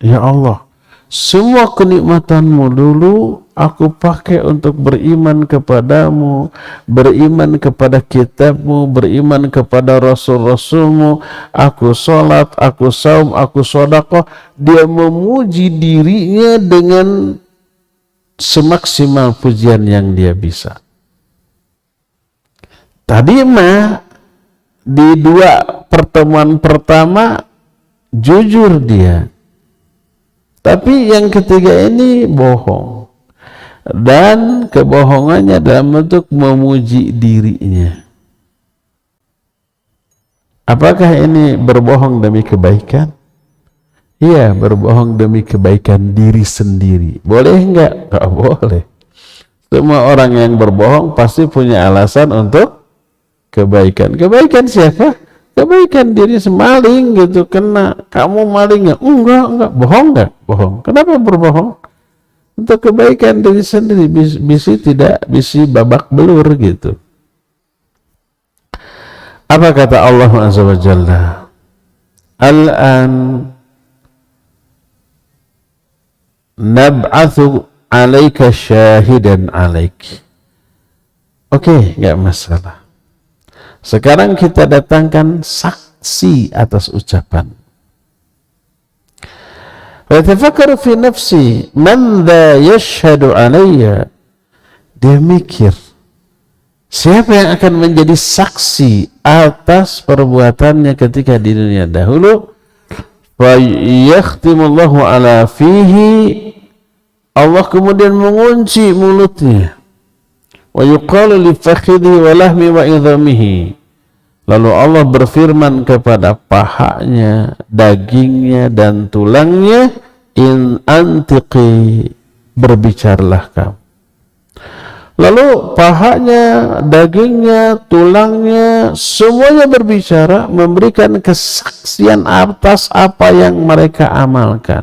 Ya Allah, semua kenikmatanmu dulu aku pakai untuk beriman kepadamu, beriman kepada kitabmu, beriman kepada rasul-rasulmu. Aku sholat, aku saum, aku sedekah. Dia memuji dirinya dengan semaksimal pujian yang dia bisa. Tadi mah di 2 pertemuan pertama jujur dia. Tapi yang ketiga ini bohong. Dan kebohongannya dalam bentuk memuji dirinya. Apakah ini berbohong demi kebaikan? Iya, berbohong demi kebaikan diri sendiri. Boleh enggak? Enggak boleh. Semua orang yang berbohong pasti punya alasan untuk kebaikan. Kebaikan siapa? Kebaikan diri semaling gitu, kena kamu maling nggak? Enggak, bohong nggak? Bohong. Kenapa berbohong? Untuk kebaikan diri sendiri, bisi babak belur gitu. Apa kata Allah Azza wa Jalla? Al-an nab'athu 'alaika syahidan 'alaik. Oke, nggak masalah. Sekarang kita datangkan saksi atas ucapan. Wa tafakkaru fi nafsi man dha yashhadu alayya. Dia mikir, siapa yang akan menjadi saksi atas perbuatannya ketika di dunia dahulu? Wa yakhtimullahu ala fihi. Allah kemudian mengunci mulutnya. Wa yuqalu li fakhidhi wa lahmi wa idhamihi. Lalu Allah berfirman kepada pahanya, dagingnya dan tulangnya, in antiqi, berbicaralah kamu. Lalu pahanya, dagingnya, tulangnya, semuanya berbicara, memberikan kesaksian atas apa yang mereka amalkan.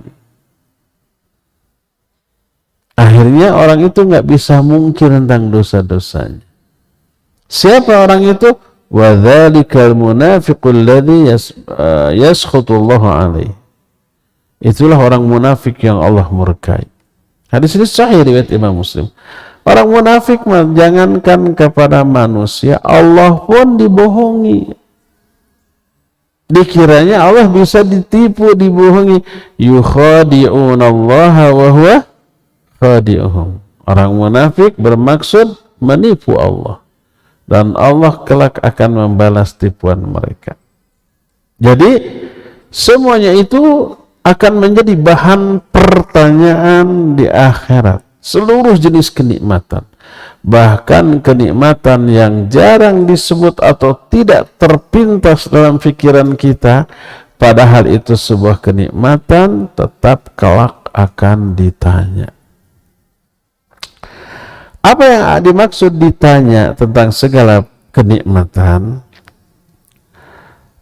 Akhirnya orang itu nggak bisa mungkir tentang dosa-dosanya. Siapa orang itu? Wa dzalikal munafiqul ladzi yaskhutullahu alaihi. Itulah orang munafik yang Allah murkai. Hadis ini sahih riwayat Imam Muslim. Orang munafik jangankan kepada manusia, Allah pun dibohongi. Dikiranya Allah bisa ditipu, dibohongi. Yukhadi'unallaha wa huwa khadi'uhum. Orang munafik bermaksud menipu Allah, dan Allah kelak akan membalas tipuan mereka. Jadi semuanya itu akan menjadi bahan pertanyaan di akhirat. Seluruh jenis kenikmatan, bahkan kenikmatan yang jarang disebut atau tidak terpintas dalam pikiran kita, padahal itu sebuah kenikmatan, tetap kelak akan ditanya. Apa yang dimaksud ditanya tentang segala kenikmatan?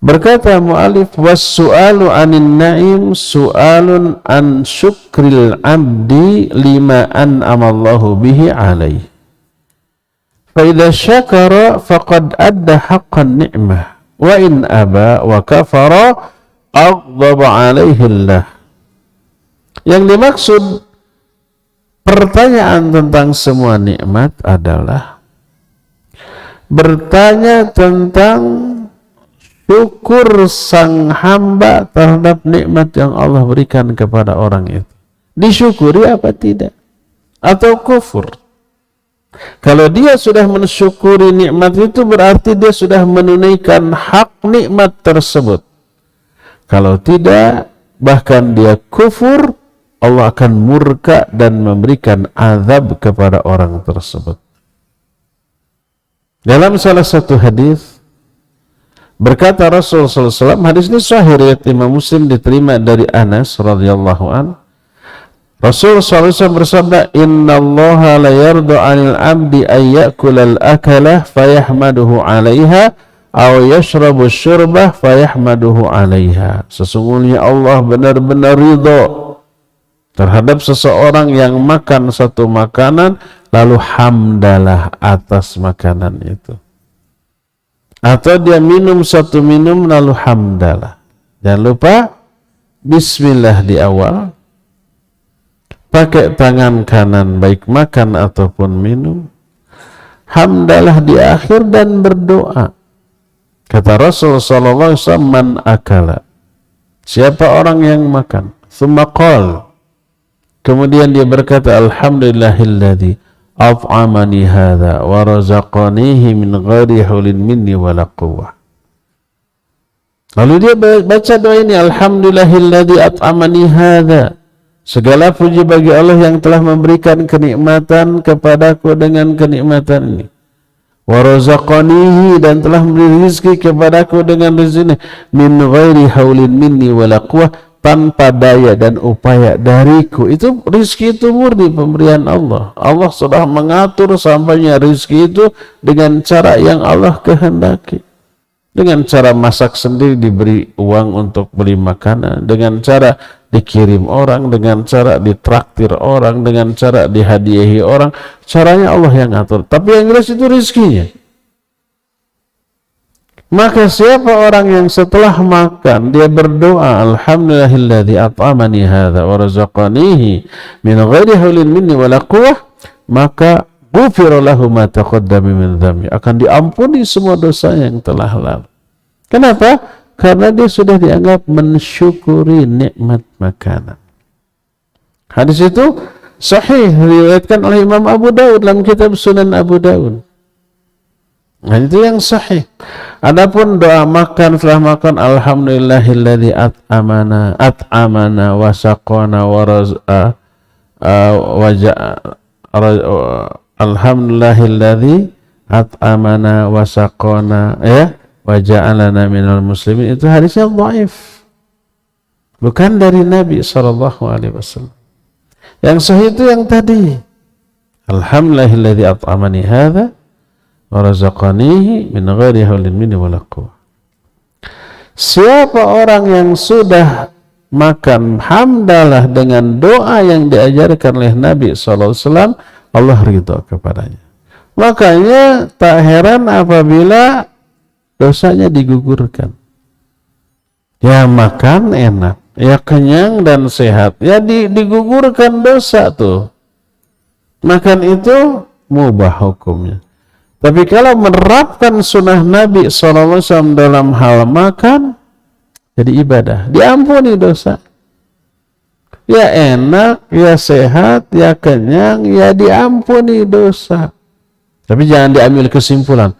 Berkata mu'alif, was-su'alu 'anil na'im su'alun an syukril 'abdi lima an'amallahu bihi 'alaihi. Fa idza syakara faqad adda haqqan ni'mah, wa in aba wa kafara aghdaba 'alaihi Allah. Yang dimaksud pertanyaan tentang semua nikmat adalah bertanya tentang syukur sang hamba terhadap nikmat yang Allah berikan kepada orang itu. Disyukuri apa tidak? Atau kufur? Kalau dia sudah mensyukuri nikmat itu, berarti dia sudah menunaikan hak nikmat tersebut. Kalau tidak, bahkan dia kufur, Allah akan murka dan memberikan azab kepada orang tersebut. Dalam salah satu hadis berkata Rasul sallallahu alaihi wasallam, hadis ini sahih riwayat Imam Muslim, diterima dari Anas radhiyallahu an. Rasul sallallahu alaihi wasallam bersabda, "Innallaha la yardu 'anil 'abdi ay ya'kula al-akalah fayahmaduhu 'alaiha aw yashrabu syurbah fayahmaduhu 'alaiha." Sesungguhnya Allah benar-benar ridha terhadap seseorang yang makan satu makanan lalu hamdalah atas makanan itu, atau dia minum satu minum lalu hamdalah. Jangan lupa bismillah di awal, pakai tangan kanan baik makan ataupun minum, hamdalah di akhir, dan berdoa. Kata Rasul sallallahu alaihi wasallam, "Man akala," siapa orang yang makan, "tsumma qala," kemudian dia berkata, "Alhamdulillahilladzi at'amani hadza wa razaqanihi min ghairi haulin minni wala quwwah." Lalu dia baca doa ini, "Alhamdulillahilladzi at'amani hadza," segala puji bagi Allah yang telah memberikan kenikmatan kepadaku dengan kenikmatan ini, wa razaqanihi, dan telah memberi rezeki kepadaku dengan rezeki ini, min ghairi haulin minni wala quwwah, tanpa daya dan upaya dariku. Itu rezeki itu murni pemberian Allah. Allah sudah mengatur sampainya rezeki itu dengan cara yang Allah kehendaki. Dengan cara masak sendiri, diberi uang untuk beli makanan, dengan cara dikirim orang, dengan cara ditraktir orang, dengan cara dihadiahi orang. Caranya Allah yang atur. Tapi yang jelas itu rezekinya. Maka siapa orang yang setelah makan dia berdoa, "Alhamdulillahilladzi at'amani hadza wa razaqanihi min ghairi haulin minni wala quwwah," maka ghufira lahu ma taqaddama min dzambi, akan diampuni semua dosa yang telah lalu. Kenapa? Karena dia sudah dianggap mensyukuri nikmat makanan. Hadis itu sahih, diriwayatkan oleh Imam Abu Daud dalam kitab Sunan Abu Daud. Nah, itu yang sahih. Adapun doa makan, setelah makan, "Alhamdulillahilladzi at'amana wa saqana wa alhamdulillahilladzi at'amana wa saqana wa ja'alana minal muslimin," itu hadisnya dhaif, bukan dari Nabi sallallahu alaihi wasallam. Yang sahih itu yang tadi, "Alhamdulillahilladzi at'amani hadza wa razaqanihi min ghairi haulin minni wala quwwah." Siapa orang yang sudah makan hamdalah dengan doa yang diajarkan oleh Nabi sallallahu alaihi wasallam, Allah ridha kepadanya. Makanya tak heran apabila dosanya digugurkan. Ya makan enak, ya kenyang dan sehat, ya digugurkan dosa tuh. Makan itu mubah hukumnya. Tapi kalau menerapkan sunnah Nabi SAW dalam hal makan, jadi ibadah, diampuni dosa. Ya enak, ya sehat, ya kenyang, ya diampuni dosa. Tapi jangan diambil kesimpulan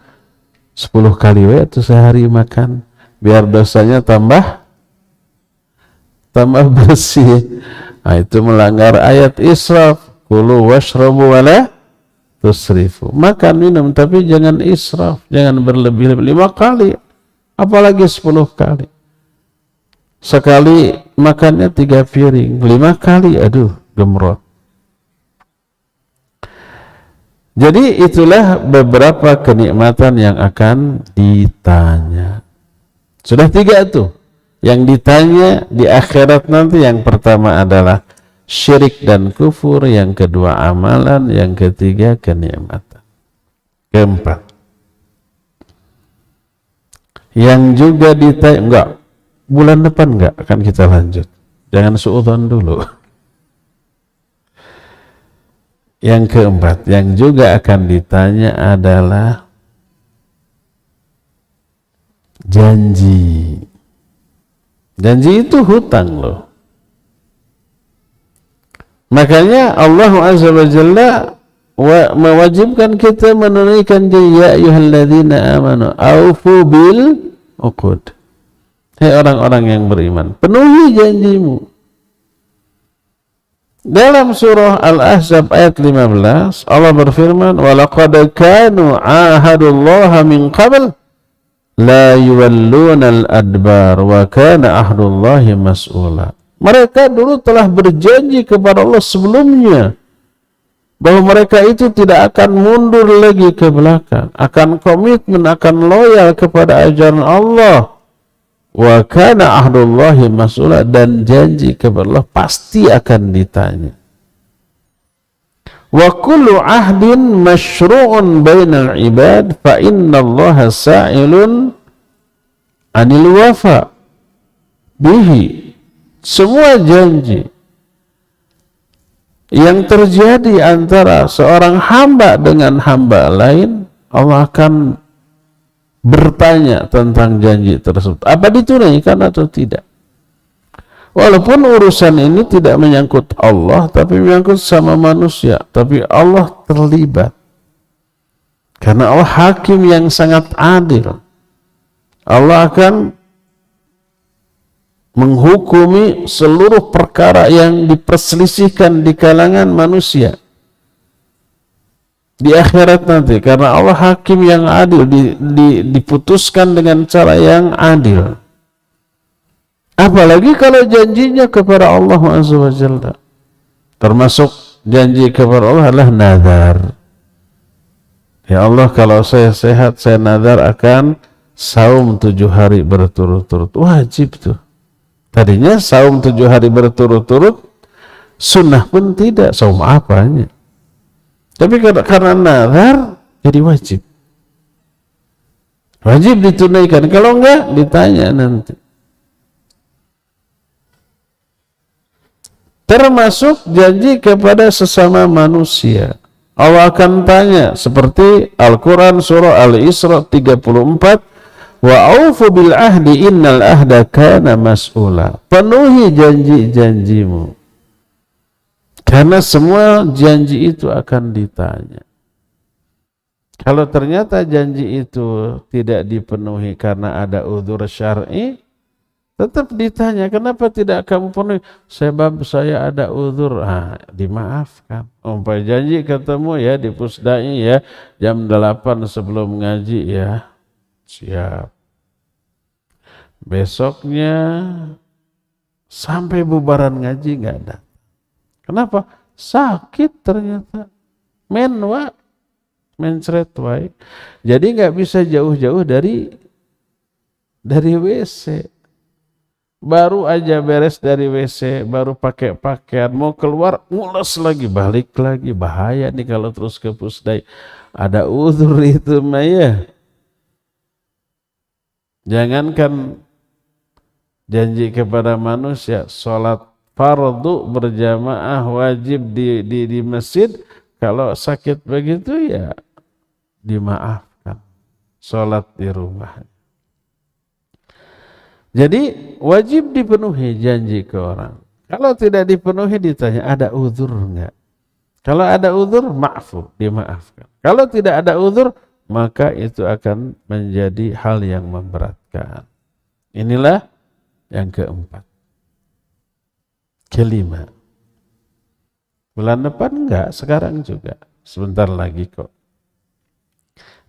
10 kali itu sehari makan, biar dosanya tambah bersih. Nah, itu melanggar ayat israf, kulu washrabu wala tusrifu. Makan minum tapi jangan israf, jangan berlebih-lebih. 5 kali, apalagi 10 kali. Sekali makannya 3 piring, 5 kali, aduh gemrot. Jadi itulah beberapa kenikmatan yang akan ditanya. Sudah 3 tuh yang ditanya di akhirat nanti. Yang pertama adalah syirik dan kufur, yang kedua amalan, yang ketiga kenikmatan. Keempat, yang juga ditanya, enggak, bulan depan enggak, akan kita lanjut, jangan suudzon dulu. Yang keempat, yang juga akan ditanya adalah janji. Janji itu hutang loh. Makanya Allah Azza wa Jalla mewajibkan kita menunaikan janji. Ya ayyuhalladzina amanu aufu bil uqud. Hai orang-orang yang beriman, penuhi janjimu. Dalam surah Al-Ahzab ayat 15 Allah berfirman, "Walaqad kanu 'ahadullaha min qabl la yuwalluna al-adbar wa kana ahdullahi mas'ula." Mereka dulu telah berjanji kepada Allah sebelumnya bahwa mereka itu tidak akan mundur lagi ke belakang, akan komitmen, akan loyal kepada ajaran Allah. Wa kana ahdullahi mas'ula, dan janji kepada Allah pasti akan ditanya. Wa kullu ahdin masyru'un bainal ibad fa innallaha sa'ilun anil wafa bihi. Semua janji yang terjadi antara seorang hamba dengan hamba lain, Allah akan bertanya tentang janji tersebut, apa ditunaikan atau tidak. Walaupun urusan ini tidak menyangkut Allah, tapi menyangkut sama manusia, tapi Allah terlibat karena Allah hakim yang sangat adil. Allah akan menghukumi seluruh perkara yang diperselisihkan di kalangan manusia di akhirat nanti, karena Allah hakim yang adil, diputuskan dengan cara yang adil. Apalagi kalau janjinya kepada Allah Azza wa Jalla. Termasuk janji kepada Allah adalah nazar. Ya Allah, kalau saya sehat, saya nazar akan saum 7 hari berturut-turut. Wajib tuh. Tadinya saum 7 hari berturut-turut sunnah pun tidak, saum apanya. Tapi karena nazar jadi wajib. Wajib ditunaikan. Kalau enggak ditanya nanti. Termasuk janji kepada sesama manusia. Allah akan tanya seperti Al-Quran surah Al-Isra 34, wa aufu bil ahdi innal ahda kana mas'ula. Penuhi janji-janjimu, karena semua janji itu akan ditanya. Kalau ternyata janji itu tidak dipenuhi karena ada uzur syar'i, tetap ditanya, kenapa tidak kamu penuhi? Sebab saya ada uzur. Dimaafkan. Umpamanya janji ketemu ya di Pusdai ya jam 8 sebelum ngaji ya. Siap. Besoknya sampai bubaran ngaji nggak ada. Kenapa? Sakit ternyata. Mencret wae. Jadi nggak bisa jauh-jauh dari WC. Baru aja beres dari WC, baru pakai pakaian, mau keluar, ngules lagi, balik lagi. Bahaya nih kalau terus ke Pusdai. Ada uzur itu mah ya. Jangankan janji kepada manusia, sholat fardu berjamaah wajib di masjid, kalau sakit begitu ya dimaafkan, sholat di rumah. Jadi wajib dipenuhi janji ke orang. Kalau tidak dipenuhi ditanya, ada uzur enggak? Kalau ada uzur, ma'fu, dimaafkan. Kalau tidak ada uzur, maka itu akan menjadi hal yang memberatkan. Inilah yang keempat. Kelima. Bulan depan enggak, sekarang juga. Sebentar lagi kok.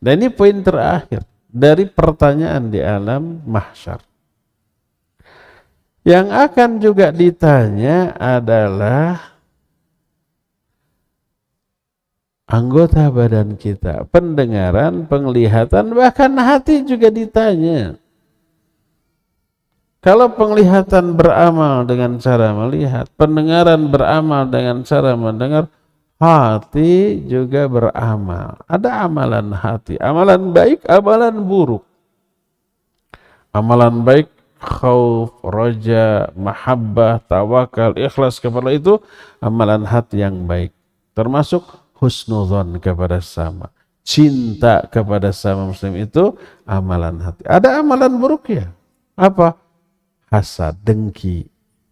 Dan ini poin terakhir dari pertanyaan di alam mahsyar. Yang akan juga ditanya adalah anggota badan kita, pendengaran, penglihatan, bahkan hati juga ditanya. Kalau penglihatan beramal dengan cara melihat, pendengaran beramal dengan cara mendengar, hati juga beramal. Ada amalan hati, amalan baik, amalan buruk. Amalan baik, khauf, roja, mahabbah, tawakal, ikhlas kepada itu amalan hati yang baik. Termasuk husnudzon kepada sama, cinta kepada sama muslim itu amalan hati. Ada amalan buruk ya? Apa? Hasad, dengki,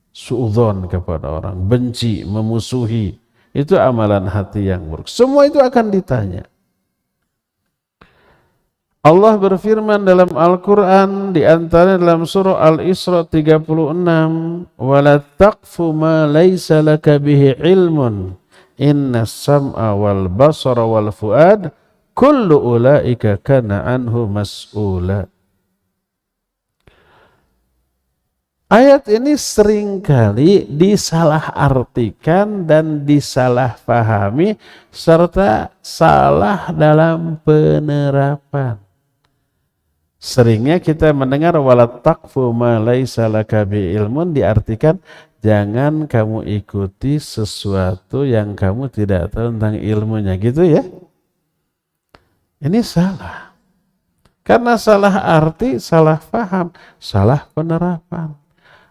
suudzon kepada orang, benci, memusuhi. Itu amalan hati yang buruk. Semua itu akan ditanya. Allah berfirman dalam Al-Quran di antara dalam surah Al-Isra 36, "Wala taqfu ma laysa laka bihi ilmun, inna sam'a wal basara wal fuad, kullu ulaika kana anhu mas'ula." Ayat ini seringkali disalahartikan dan disalahpahami serta salah dalam penerapan. Seringnya kita mendengar wala taqfu ma laisa laka bi ilmun diartikan jangan kamu ikuti sesuatu yang kamu tidak tahu tentang ilmunya, gitu ya. Ini salah. Karena salah arti, salah paham, salah penerapan.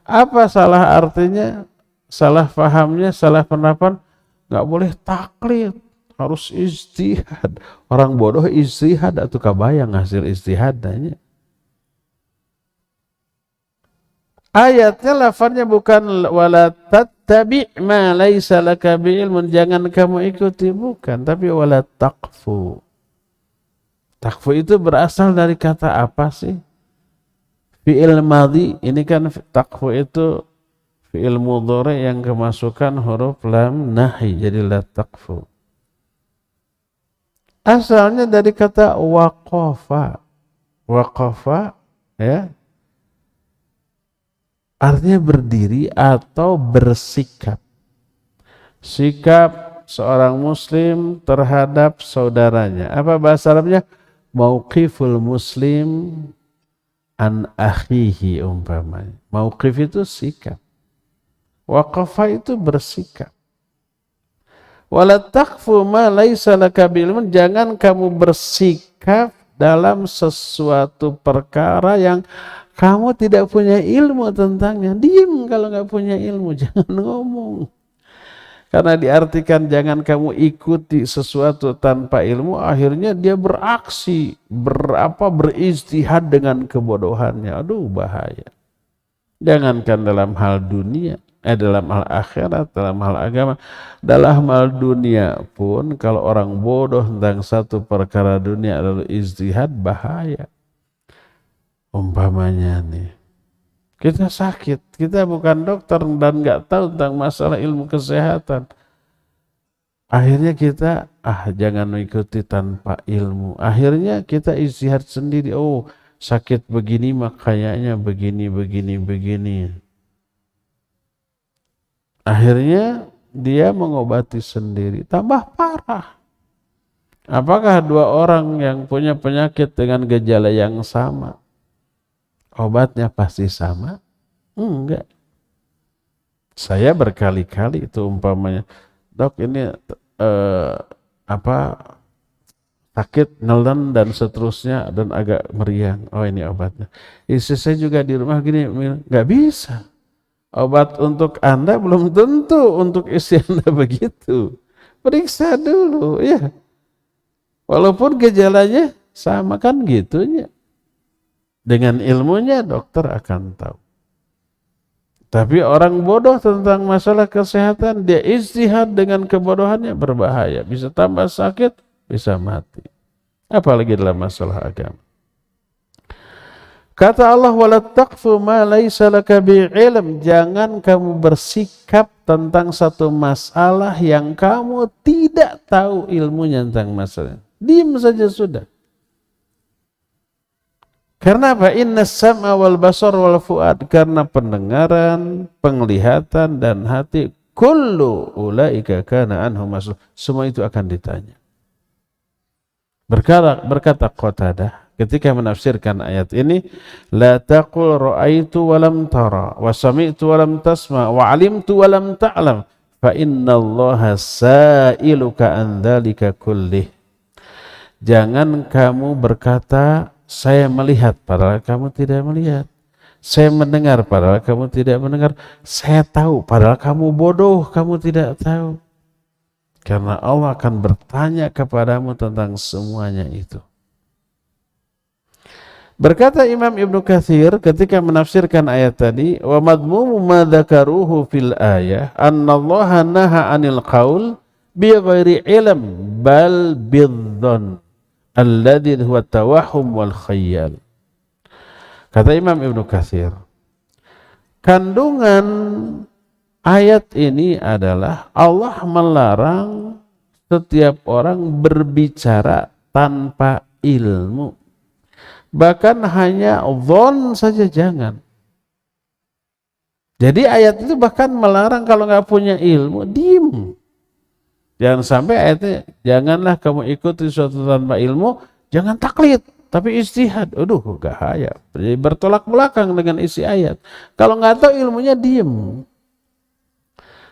Apa salah artinya? Salah pahamnya, salah penerapan, nggak boleh taklid, harus ijtihad. Orang bodoh ijtihad atau kabayang hasil ijtihadnya. Ayatnya lafaznya bukan wala tattabi' ma laisa laka bi'ilmun, jangan kamu ikuti, bukan, tapi wala taqfu. Taqfu itu berasal dari kata apa sih? Fi'il madhi, ini kan taqfu itu fi'il mudhari yang kemasukan huruf lam nahi, jadi la taqfu. Asalnya dari kata waqafa. Waqafa ya, artinya berdiri atau bersikap. Sikap seorang muslim terhadap saudaranya. Apa bahasa Arabnya? Mauqiful muslim an akhihi umpamanya. Mauqif itu sikap. Waqafa itu bersikap. Wala taqfu ma laisa laka bi'ilmun, jangan kamu bersikap dalam sesuatu perkara yang kamu tidak punya ilmu tentangnya. Diam kalau nggak punya ilmu, jangan ngomong. Karena diartikan jangan kamu ikuti sesuatu tanpa ilmu, akhirnya dia beraksi, berijtihad dengan kebodohannya. Aduh, bahaya. Jangankan dalam hal dunia, dalam hal akhirat, dalam hal agama, dalam hal dunia pun kalau orang bodoh tentang satu perkara dunia lalu ijtihad, bahaya. Umpamanya nih, kita sakit, kita bukan dokter dan nggak tahu tentang masalah ilmu kesehatan. Akhirnya kita jangan mengikuti tanpa ilmu. Akhirnya kita ijtihad sendiri. Oh, sakit begini mah kayaknya begini. Akhirnya dia mengobati sendiri, tambah parah. Apakah dua orang yang punya penyakit dengan gejala yang sama, obatnya pasti sama? Enggak. Saya berkali-kali itu umpamanya, dok ini sakit nelen dan seterusnya dan agak meriang. Oh, ini obatnya. Istri saya juga di rumah gini, nggak bisa. Obat untuk Anda belum tentu untuk istri Anda begitu. Periksa dulu, ya. Walaupun gejalanya sama kan gitunya. Dengan ilmunya dokter akan tahu. Tapi orang bodoh tentang masalah kesehatan, dia ijtihad dengan kebodohannya, berbahaya. Bisa tambah sakit, bisa mati. Apalagi dalam masalah agama. Kata Allah, wala taqfu ma laisa laka bi'ilm, jangan kamu bersikap tentang satu masalah yang kamu tidak tahu ilmunya tentang masalah. Diam saja sudah. Karena apa? Inna sam'a wal basar wal fuad, karena pendengaran, penglihatan dan hati, kullu ulaika kana anhu mas'ul, semua itu akan ditanya. Berkata Qatadah ketika menafsirkan ayat ini, la taqul ra'aitu wa lam tara wa sami'tu wa lam tasma wa 'alimtu wa lam ta'lam fa innallaha sa'iluka an dzalika kullih. Jangan kamu berkata saya melihat padahal kamu tidak melihat, saya mendengar padahal kamu tidak mendengar, saya tahu padahal kamu bodoh, kamu tidak tahu. Karena Allah akan bertanya kepadamu tentang semuanya itu. Berkata Imam Ibnu Katsir ketika menafsirkan ayat tadi, wa madmumu ma dzakaruhu fil ayah annallaha naha 'anil qaul bi ghairi ilm bal bidzon alladzi huwa tawahhum wal khayyal. Kata Imam Ibnu Katsir, kandungan ayat ini adalah Allah melarang setiap orang berbicara tanpa ilmu. Bahkan hanya dhon saja jangan. Jadi ayat itu bahkan melarang kalau nggak punya ilmu, diem. Jangan sampai ayatnya, janganlah kamu ikuti sesuatu tanpa ilmu, jangan taklid, tapi ijtihad. Aduh, bahaya. Jadi bertolak belakang dengan isi ayat. Kalau nggak tahu ilmunya, diem.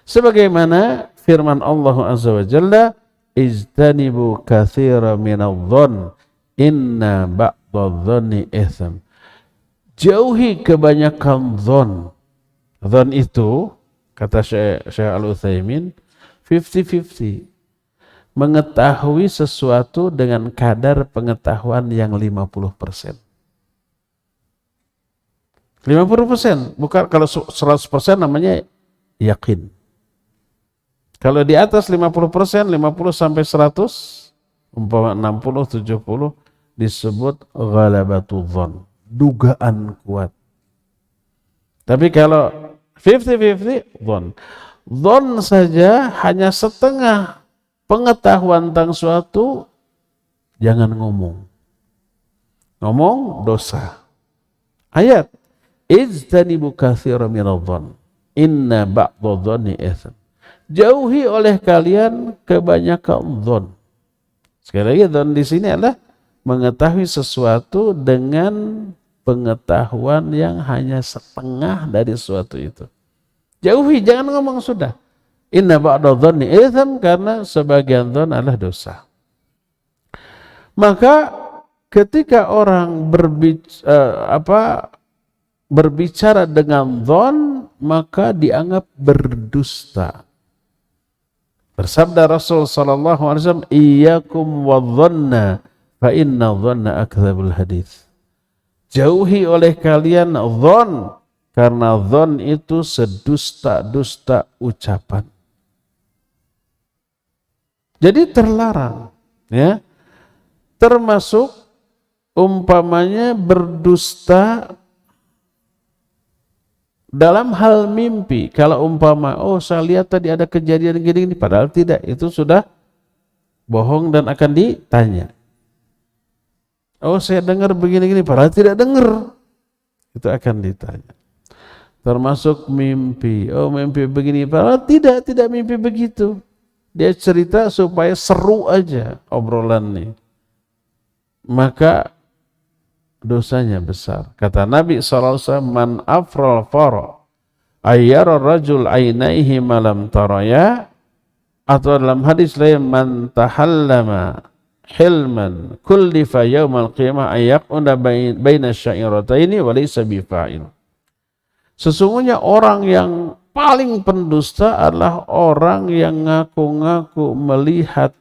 Sebagaimana firman Allah Azza wa Jalla, ijtanibu katsira minadh-dhonn, inna ba'dadh-dhonni itsm. Jauhi kebanyakan dhon. Dhon itu, kata Syekh Al-Utsaimin, 50-50. Mengetahui sesuatu dengan kadar pengetahuan yang 50%. 50%, bukan kalau 100% namanya yakin. Kalau di atas 50%, 50 sampai 100, umpama 60, 70, disebut ghalabatul dhon, dugaan kuat. Tapi kalau 50-50, dhon saja hanya setengah pengetahuan tentang suatu, jangan ngomong. Ngomong dosa. Ayat, ijtanibu katsira minadh-dhonn, inna ba'dadh-dhonni itsm. Jauhi oleh kalian kebanyakan dhon. Sekali lagi, dhon di sini adalah mengetahui sesuatu dengan pengetahuan yang hanya setengah dari sesuatu itu. Jauhi, jangan ngomong sudah. Inna ba'dadh-dhonni itsm, karena sebagian dhon adalah dosa. Maka ketika orang berbicara dengan dhon, maka dianggap berdusta. Bersabda Rasul sallallahu alaihi wasallam, iyyakum wadh-dhanna fa inna dhanna akdzabul hadits. Jauhi oleh kalian dhon, karena dhon itu sedusta-dusta ucapan. Jadi terlarang, ya. Termasuk umpamanya berdusta dalam hal mimpi. Kalau umpama, oh saya lihat tadi ada kejadian gini-gini, padahal tidak, itu sudah bohong dan akan ditanya. Oh saya dengar begini-gini, padahal tidak dengar, itu akan ditanya. Termasuk mimpi, oh mimpi begini, padahal tidak mimpi begitu. Dia cerita supaya seru aja obrolan nih. Maka dosanya besar. Kata Nabi SAW, man afral fara ayyara rajul ainaihi malam taraya, atau dalam hadis lain, man tahallama hilman kullifa yaumal qiyamah ayyaquna baina syairataini wa laysa bifa'il. Sesungguhnya orang yang paling pendusta adalah orang yang ngaku-ngaku melihat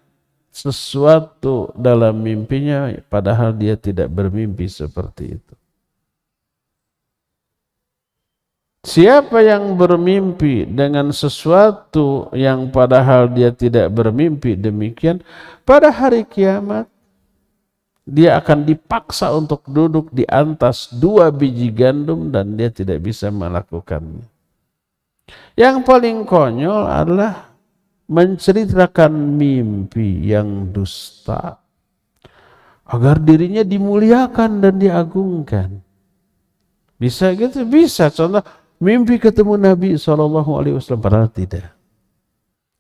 sesuatu dalam mimpinya, padahal dia tidak bermimpi seperti itu. Siapa yang bermimpi dengan sesuatu yang padahal dia tidak bermimpi demikian, pada hari kiamat dia akan dipaksa untuk duduk di atas 2 biji gandum dan dia tidak bisa melakukannya. Yang paling konyol adalah menceritakan mimpi yang dusta agar dirinya dimuliakan dan diagungkan. Bisa gitu? Bisa. Contoh, mimpi ketemu Nabi SAW, padahal tidak.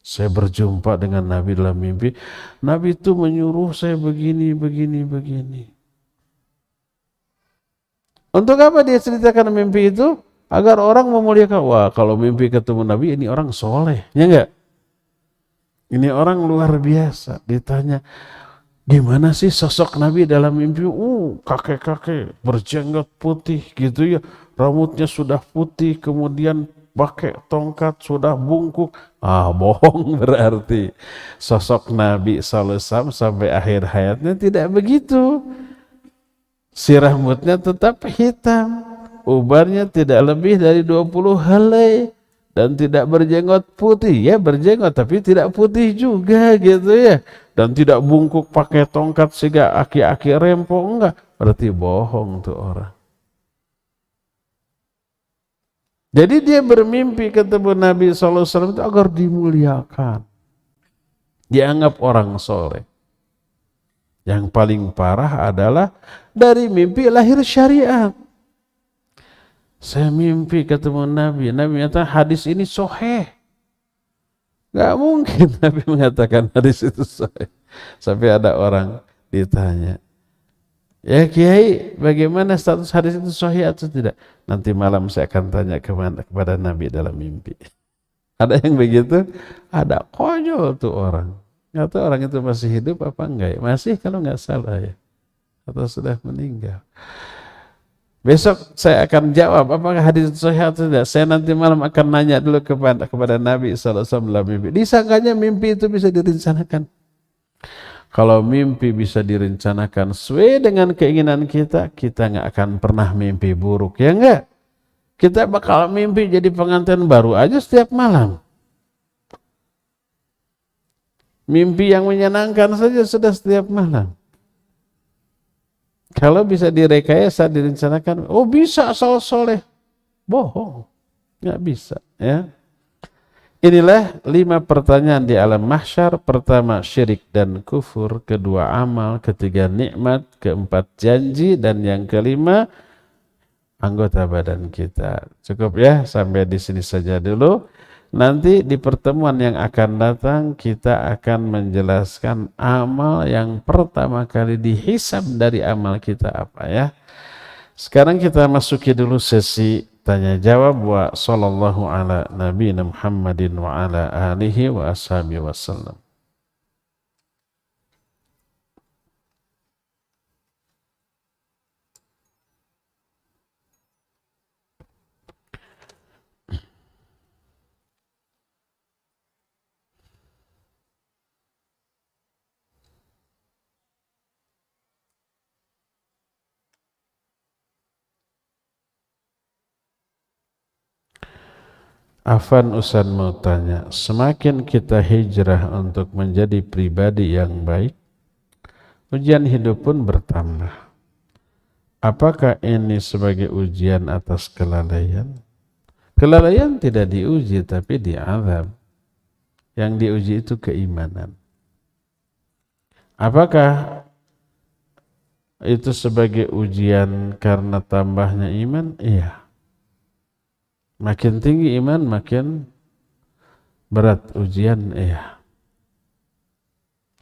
Saya berjumpa dengan Nabi dalam mimpi, Nabi itu menyuruh saya begini. Untuk apa dia ceritakan mimpi itu? Agar orang memuliakan. Wah, kalau mimpi ketemu Nabi, ini orang soleh, ya enggak? Ini orang luar biasa. Ditanya, gimana sih sosok Nabi dalam mimpi? Kakek-kakek berjenggot putih gitu ya. Rambutnya sudah putih, kemudian pakai tongkat, sudah bungkuk. Bohong berarti. Sosok Nabi SAW sampai akhir hayatnya tidak begitu. Si rambutnya tetap hitam. Ubarnya tidak lebih dari 20 helai. Dan tidak berjenggot putih, ya berjenggot tapi tidak putih juga gitu ya. dan tidak bungkuk pakai tongkat sehingga aki-aki rempo, enggak, berarti bohong tuh orang. Jadi dia bermimpi ketemu Nabi SAW itu agar dimuliakan, dianggap orang soleh. Yang paling parah adalah dari mimpi lahir syariat. Saya mimpi ketemu Nabi, Nabi mengatakan hadis ini sahih. Gak mungkin Nabi mengatakan hadis itu sahih. Sampai ada orang ditanya, ya Kiai, bagaimana status hadis itu sahih atau tidak? Nanti malam saya akan tanya kepada Nabi dalam mimpi. Ada yang begitu, ada konyol tuh orang. Nggak tahu orang itu masih hidup apa enggak ya? Masih kalau nggak salah ya, atau sudah meninggal. Besok saya akan jawab apakah hadis itu sahih atau tidak. Saya nanti malam akan nanya dulu kepada Nabi SAW dalam mimpi. Disangkanya mimpi itu bisa direncanakan. Kalau mimpi bisa direncanakan sesuai dengan keinginan kita, kita nggak akan pernah mimpi buruk, ya enggak? Kita bakal mimpi jadi pengantin baru aja setiap malam. Mimpi yang menyenangkan saja sudah setiap malam. Kalau bisa direkayasa, direncanakan, oh bisa asal soleh. Bohong, nggak bisa. Ya. Inilah 5 pertanyaan di alam mahsyar. Pertama syirik dan kufur, kedua amal, ketiga nikmat, keempat janji, dan yang kelima anggota badan kita. Cukup ya, sampai di sini saja dulu. Nanti di pertemuan yang akan datang kita akan menjelaskan amal yang pertama kali dihisab dari amal kita apa ya. Sekarang kita masuki dulu sesi tanya jawab. Wa sallallahu ala nabiyina Muhammadin wa ala alihi wa ashabihi wasallam. Afan Usan mau tanya, semakin kita hijrah untuk menjadi pribadi yang baik, ujian hidup pun bertambah. Apakah ini sebagai ujian atas kelalaian? Kelalaian tidak diuji tapi diazab. Yang diuji itu keimanan. Apakah itu sebagai ujian karena tambahnya iman? Iya. Makin tinggi iman, makin berat ujian, iya.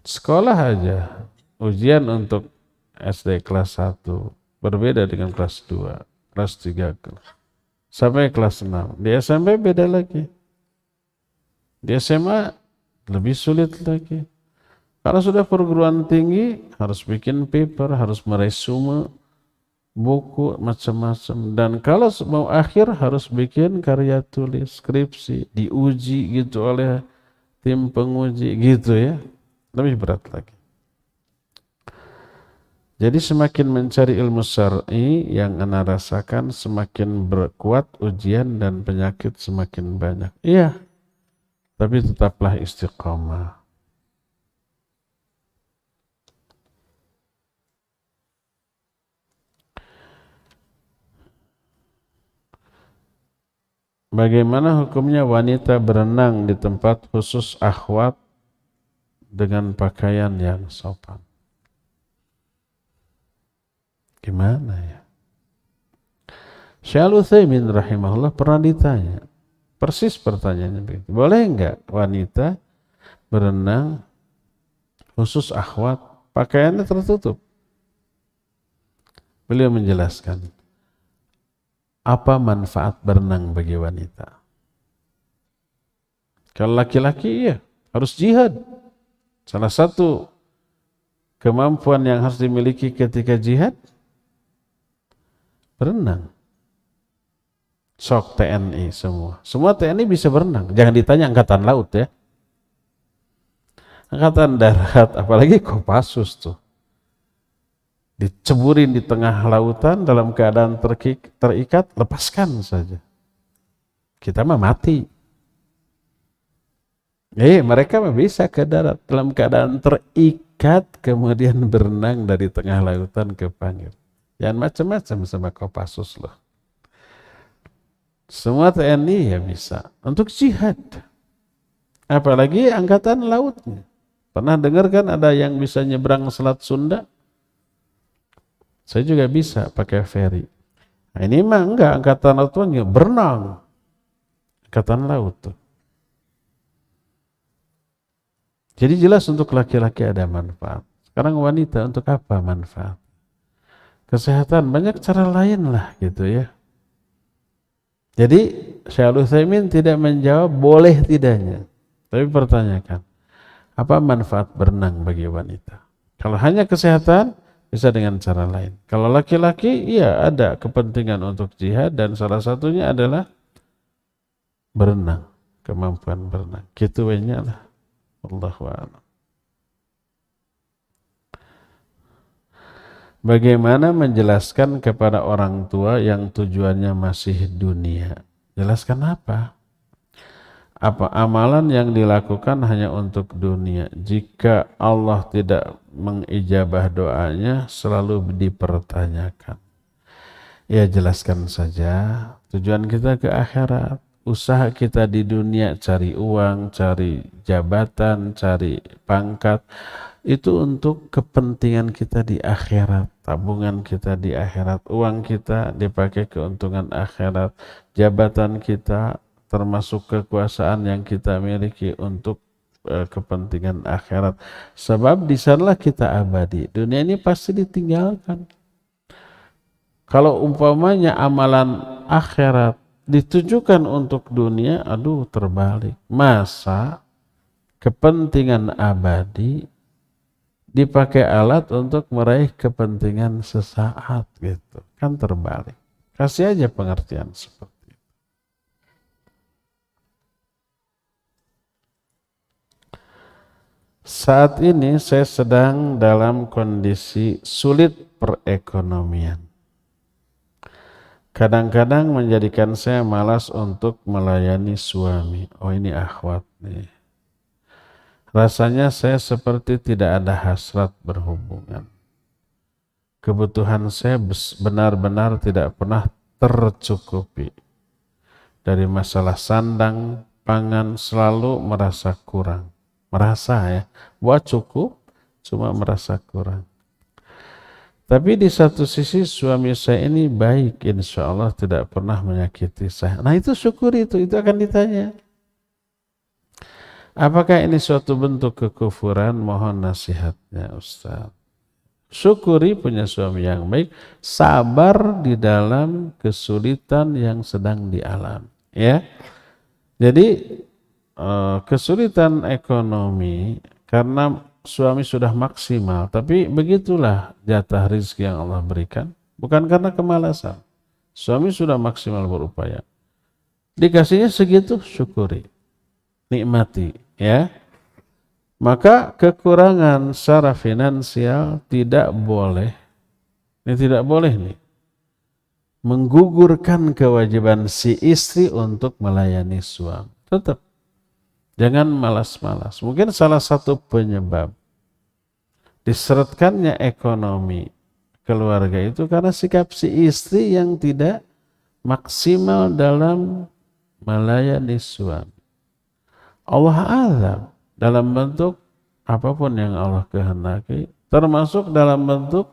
Sekolah aja, ujian untuk SD kelas 1 berbeda dengan kelas 2, kelas 3, sampai kelas 6. Di SMP beda lagi. Di SMA lebih sulit lagi. Kalau sudah perguruan tinggi, harus bikin paper, harus meresume buku macam-macam, dan kalau mau akhir harus bikin karya tulis, skripsi, diuji gitu oleh tim penguji gitu ya, lebih berat lagi. Jadi semakin mencari ilmu syar'i yang ana rasakan, semakin berkuat ujian dan penyakit semakin banyak. Iya, tapi tetaplah istiqamah. Bagaimana hukumnya wanita berenang di tempat khusus akhwat dengan pakaian yang sopan? Gimana ya? Syekh Al-Utsaimin rahimahullah pernah ditanya, persis pertanyaannya begitu. Boleh enggak wanita berenang khusus akhwat, pakaiannya tertutup? Beliau menjelaskan, apa manfaat berenang bagi wanita? Kalau laki-laki iya, harus jihad. Salah satu kemampuan yang harus dimiliki ketika jihad, berenang. Sok TNI semua. Semua TNI bisa berenang. Jangan ditanya angkatan laut ya. Angkatan darat, apalagi Kopassus tuh. Diceburin di tengah lautan dalam keadaan terikat, lepaskan saja. Kita mah mati. Mereka bisa ke darat dalam keadaan terikat kemudian berenang dari tengah lautan ke Pangil. Jangan macam-macam sama Kopassus loh. Semua TNI ya bisa untuk jihad. Apalagi angkatan lautnya. Pernah dengar kan ada yang bisa nyebrang Selat Sunda? Saya juga bisa pakai ferry. Nah, ini mah enggak, angkatan lautnya berenang. Angkatan laut tuh. Jadi jelas untuk laki-laki ada manfaat. Sekarang wanita untuk apa manfaat? Kesehatan, banyak cara lain lah gitu ya. Jadi Syekh Al-Utsaimin tidak menjawab boleh tidaknya, tapi pertanyakan apa manfaat berenang bagi wanita. Kalau hanya kesehatan bisa dengan cara lain. Kalau laki-laki iya ada kepentingan untuk jihad dan salah satunya adalah berenang, kemampuan berenang. Gitu nya lah. Allahu a'lam. Bagaimana menjelaskan kepada orang tua yang tujuannya masih dunia? Jelaskan apa? Apa amalan yang dilakukan hanya untuk dunia? Jika Allah tidak mengijabah doanya, selalu dipertanyakan. Ya jelaskan saja, tujuan kita ke akhirat. Usaha kita di dunia cari uang, cari jabatan, cari pangkat, itu untuk kepentingan kita di akhirat, tabungan kita di akhirat, uang kita dipakai keuntungan akhirat, jabatan kita termasuk kekuasaan yang kita miliki untuk kepentingan akhirat. Sebab di sanalah kita abadi. Dunia ini pasti ditinggalkan. Kalau umpamanya amalan akhirat ditujukan untuk dunia, aduh terbalik. Masa kepentingan abadi dipakai alat untuk meraih kepentingan sesaat gitu. Kan terbalik. Kasih aja pengertian seperti itu. Saat ini saya sedang dalam kondisi sulit perekonomian. Kadang-kadang menjadikan saya malas untuk melayani suami. Oh ini akhwat nih. Rasanya saya seperti tidak ada hasrat berhubungan. Kebutuhan saya benar-benar tidak pernah tercukupi. Dari masalah sandang, pangan selalu merasa kurang. Merasa ya, buat cukup cuma merasa kurang. Tapi di satu sisi suami saya ini baik, insya Allah tidak pernah menyakiti saya. Nah itu syukuri itu akan ditanya. Apakah ini suatu bentuk kekufuran? Mohon nasihatnya Ustaz. Syukuri punya suami yang baik, sabar di dalam kesulitan yang sedang dialami. Ya, jadi kesulitan ekonomi karena suami sudah maksimal, tapi begitulah jatah rezeki yang Allah berikan, bukan karena kemalasan. Suami sudah maksimal berupaya, dikasihnya segitu, syukuri, nikmati, ya. Maka kekurangan secara finansial tidak boleh, ini tidak boleh nih, menggugurkan kewajiban si istri untuk melayani suami. Tetap jangan malas-malas. Mungkin salah satu penyebab diseretkannya ekonomi keluarga itu karena sikap si istri yang tidak maksimal dalam melayani suami. Allah azab dalam bentuk apapun yang Allah kehendaki, termasuk dalam bentuk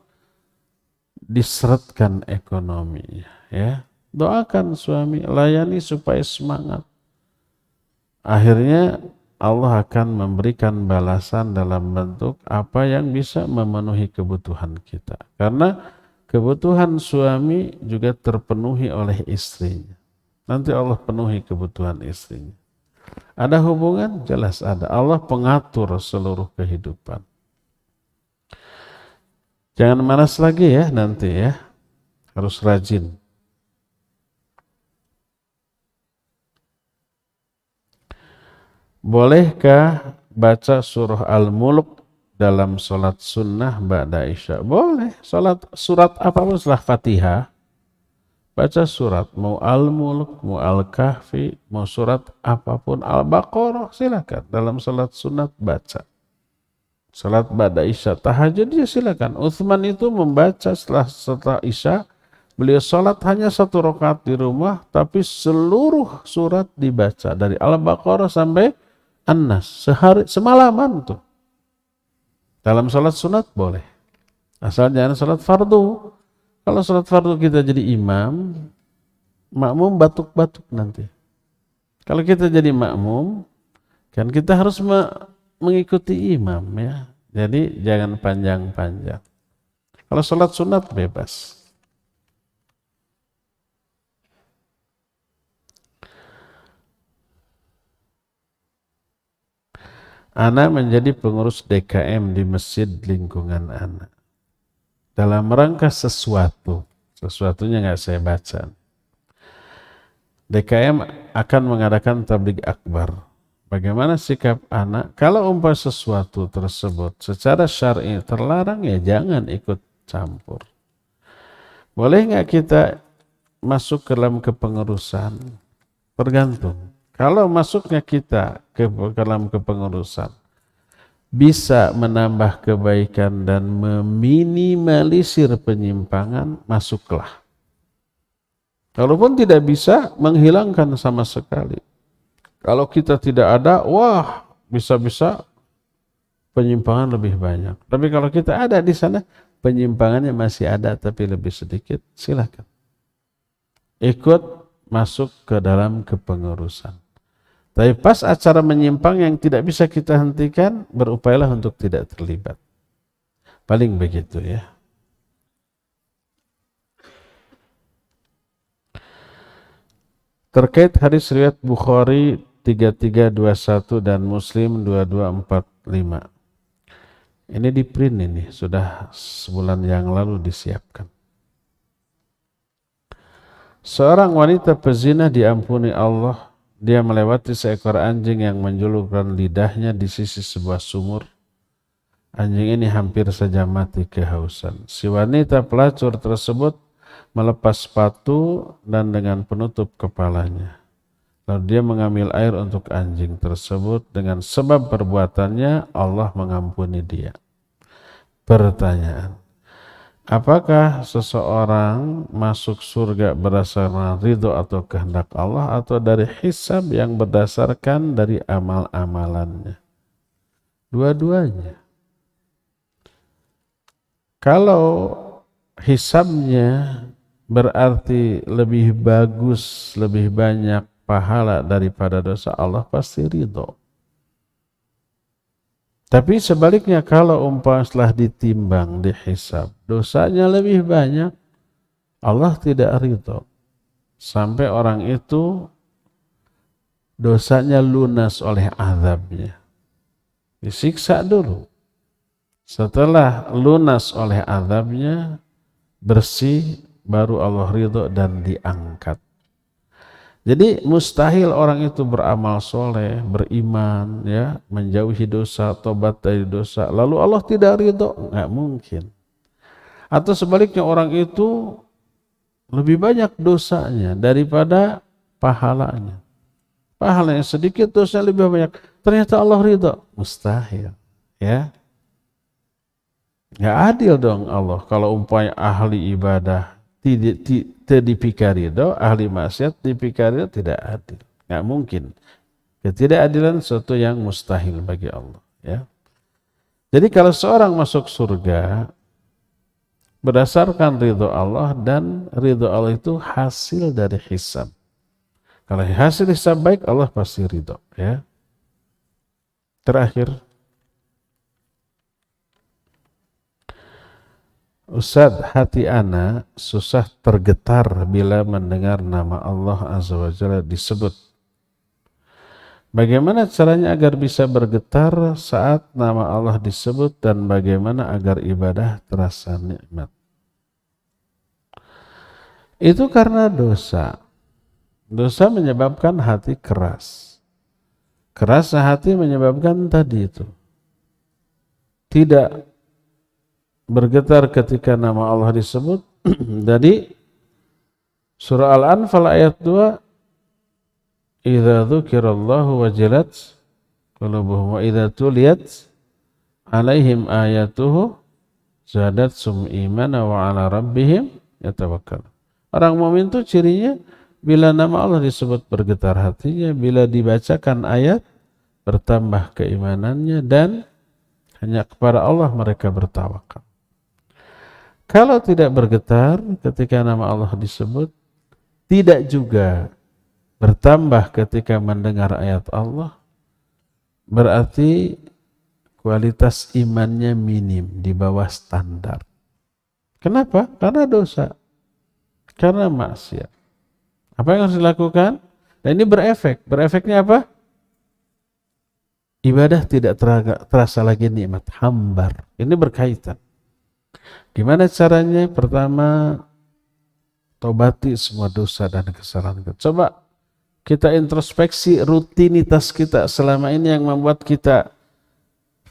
diseretkan ekonominya. Ya, doakan suami, layani supaya semangat. Akhirnya Allah akan memberikan balasan dalam bentuk apa yang bisa memenuhi kebutuhan kita. Karena kebutuhan suami juga terpenuhi oleh istrinya. Nanti Allah penuhi kebutuhan istrinya. Ada hubungan? Jelas ada. Allah pengatur seluruh kehidupan. Jangan malas lagi ya nanti ya. Harus rajin. Bolehkah baca surah Al-Mulk dalam sholat sunnah ba'da isya? Boleh. Surat apapun setelah Fatihah. baca surat, mau Al-Mulk, mau Al-Kahfi, mau surat apapun, Al-Baqarah, silakan. Dalam salat sunat baca. Salat ba'da isya, tahajud ya silakan. Utsman itu membaca setelah isya, beliau salat hanya 1 rakaat di rumah, tapi seluruh surat dibaca dari Al-Baqarah sampai An-Nas sehari semalaman tuh. Dalam salat sunat boleh, asal jangan salat fardu. Kalau salat fardu kita jadi imam, makmum batuk-batuk nanti. Kalau kita jadi makmum, kan kita harus mengikuti imam ya. Jadi jangan panjang-panjang. Kalau salat sunat bebas. Ana menjadi pengurus DKM di masjid lingkungan ana. Dalam rangka sesuatunya nggak saya baca. DKM akan mengadakan tabligh akbar. Bagaimana sikap anak? Kalau umpah sesuatu tersebut secara syar'i terlarang, ya jangan ikut campur. Boleh nggak kita masuk ke dalam kepengurusan? Tergantung. Kalau masuknya kita ke dalam kepengurusan bisa menambah kebaikan dan meminimalisir penyimpangan, masuklah. Kalaupun tidak bisa, menghilangkan sama sekali. Kalau kita tidak ada, wah, bisa-bisa penyimpangan lebih banyak. Tapi kalau kita ada di sana, penyimpangannya masih ada tapi lebih sedikit, silakan. Ikut masuk ke dalam kepengurusan. Tapi pas acara menyimpang yang tidak bisa kita hentikan, berupayalah untuk tidak terlibat. Paling begitu ya. Terkait hadis riwayat Bukhari 3321 dan Muslim 2245. Ini di print ini, sudah sebulan yang lalu disiapkan. Seorang wanita pezina diampuni Allah. Dia melewati seekor anjing yang menjulurkan lidahnya di sisi sebuah sumur. Anjing ini hampir saja mati kehausan. Si wanita pelacur tersebut melepas sepatu dan dengan penutup kepalanya. Lalu dia mengambil air untuk anjing tersebut. Dengan sebab perbuatannya Allah mengampuni dia. Pertanyaan, apakah seseorang masuk surga berdasarkan ridho atau kehendak Allah, atau dari hisab yang berdasarkan dari amal-amalannya? Dua-duanya. Kalau hisabnya berarti lebih bagus, lebih banyak pahala daripada dosa, Allah pasti ridho. Tapi sebaliknya, kalau umpama setelah ditimbang, dihisab, dosanya lebih banyak, Allah tidak ridho. Sampai orang itu dosanya lunas oleh azabnya. Disiksa dulu. Setelah lunas oleh azabnya, bersih, baru Allah ridho dan diangkat. Jadi mustahil orang itu beramal soleh, beriman, ya, menjauhi dosa, tobat dari dosa, lalu Allah tidak ridho, nggak mungkin. Atau sebaliknya, orang itu lebih banyak dosanya daripada pahalanya. Pahalanya sedikit, dosanya lebih banyak. Ternyata Allah ridho, mustahil, ya. Nggak adil dong Allah kalau umpamanya ahli ibadah tidak dipikari ridho, ahli maksiat dipikari ridho, tidak adil. Nggak mungkin. Ketidakadilan sesuatu yang mustahil bagi Allah. Ya. Jadi kalau seorang masuk surga berdasarkan ridho Allah, dan ridho Allah itu hasil dari hisab. Kalau hasil hisab baik, Allah pasti ridho. Ya. Terakhir, Ustaz, hati ana susah tergetar bila mendengar nama Allah Azza wa Jalla disebut. Bagaimana caranya agar bisa bergetar saat nama Allah disebut, dan bagaimana agar ibadah terasa nikmat? Itu karena dosa. Dosa menyebabkan hati keras. Kerasnya hati menyebabkan tadi itu tidak bergetar ketika nama Allah disebut. Jadi Surah Al-Anfal ayat 2, idza dzukirallahu wajilat qulubuhum wa idza tuliyat alaihim ayatuhu zadatsum imana wa ala rabbihim yatawakkalun. Orang mukmin itu cirinya bila nama Allah disebut bergetar hatinya, bila dibacakan ayat bertambah keimanannya, dan hanya kepada Allah mereka bertawakal. Kalau tidak bergetar ketika nama Allah disebut, tidak juga bertambah ketika mendengar ayat Allah, berarti kualitas imannya minim, di bawah standar. Kenapa? Karena dosa, karena maksiat. Apa yang harus dilakukan? Dan ini berefek. Berefeknya apa? Ibadah tidak terasa lagi nikmat, hambar. Ini berkaitan. Gimana caranya? Pertama, tobati semua dosa dan kesalahan kita. Coba kita introspeksi rutinitas kita selama ini yang membuat kita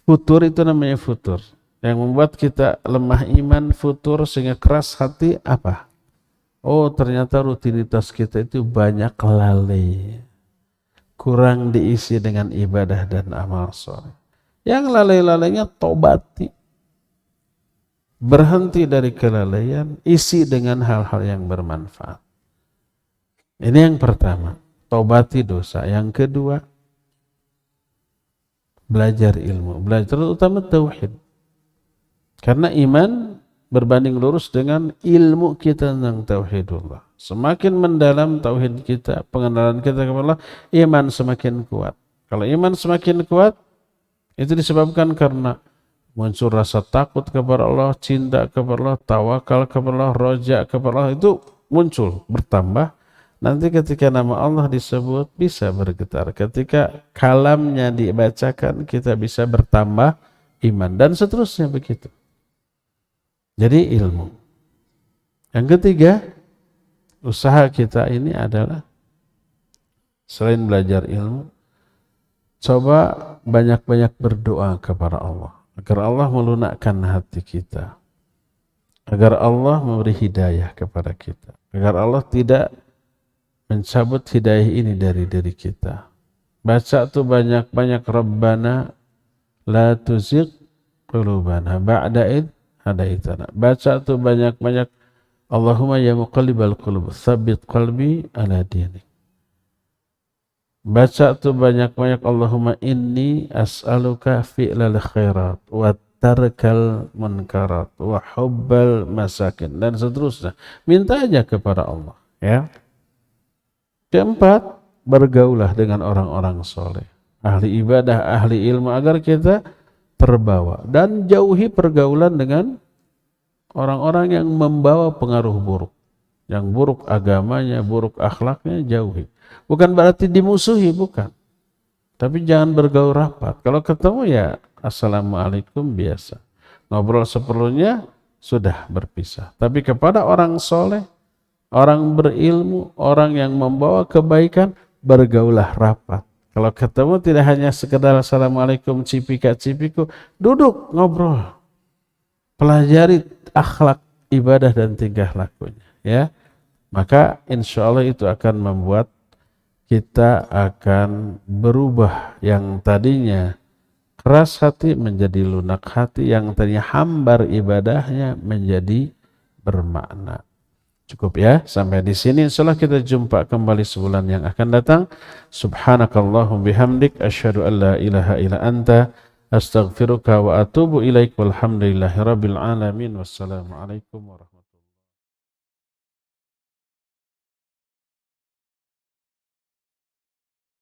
futur, itu namanya futur. Yang membuat kita lemah iman, futur, sehingga keras hati, apa? Oh, ternyata rutinitas kita itu banyak lalai. Kurang diisi dengan ibadah dan amal soleh. Yang lalai-lalainya tobati. Berhenti dari kelalaian, isi dengan hal-hal yang bermanfaat. Ini yang pertama, tobati dosa. Yang kedua, belajar ilmu, belajar terutama tauhid. Karena iman berbanding lurus dengan ilmu kita tentang tauhidullah. Semakin mendalam tauhid kita, pengenalan kita kepada Allah, iman semakin kuat. Kalau iman semakin kuat, itu disebabkan karena muncul rasa takut kepada Allah, cinta kepada Allah, tawakal kepada Allah, roja kepada Allah, itu muncul, bertambah. Nanti ketika nama Allah disebut bisa bergetar. Ketika kalamnya dibacakan, kita bisa bertambah iman, dan seterusnya begitu. Jadi ilmu. Yang ketiga, usaha kita ini adalah selain belajar ilmu, coba banyak-banyak berdoa kepada Allah agar Allah melunakkan hati kita, agar Allah memberi hidayah kepada kita, agar Allah tidak mencabut hidayah ini dari diri kita. Baca tuh banyak-banyak, Rabbana la tuzigh qulubana ba'da id hadaitana. Baca tuh banyak-banyak, Allahumma ya muqallibal qulub tsabbit qalbi ala dinik. Baca tuh banyak-banyak, Allahumma inni as'aluka fi'lal khairat wa tarkal munkarat wa hubbal masakin, dan seterusnya. Minta aja kepada Allah, ya. Keempat, bergaulah dengan orang-orang soleh, ahli ibadah, ahli ilmu, agar kita terbawa, dan jauhi pergaulan dengan orang-orang yang membawa pengaruh buruk. Yang buruk agamanya, buruk akhlaknya, jauhi. Bukan berarti dimusuhi, bukan. Tapi jangan bergaul rapat. Kalau ketemu ya assalamualaikum biasa. Ngobrol seperlunya, sudah berpisah. Tapi kepada orang soleh, orang berilmu, orang yang membawa kebaikan, bergaulah rapat. Kalau ketemu tidak hanya sekedar assalamualaikum cipika-cipiku, duduk ngobrol. Pelajari akhlak, ibadah, dan tingkah lakunya, ya. Maka insya Allah itu akan membuat kita akan berubah, yang tadinya keras hati menjadi lunak hati, yang tadinya hambar ibadahnya menjadi bermakna. Cukup ya, sampai di sini. Insyaallah kita jumpa kembali sebulan yang akan datang. Subhanakallahum bihamdik asyhadu an la ilaha illa anta astaghfiruka wa atubu ilaik. Walhamdulillahirabbil alamin. Wassalamualaikum warahmatullahi wabarakatuh.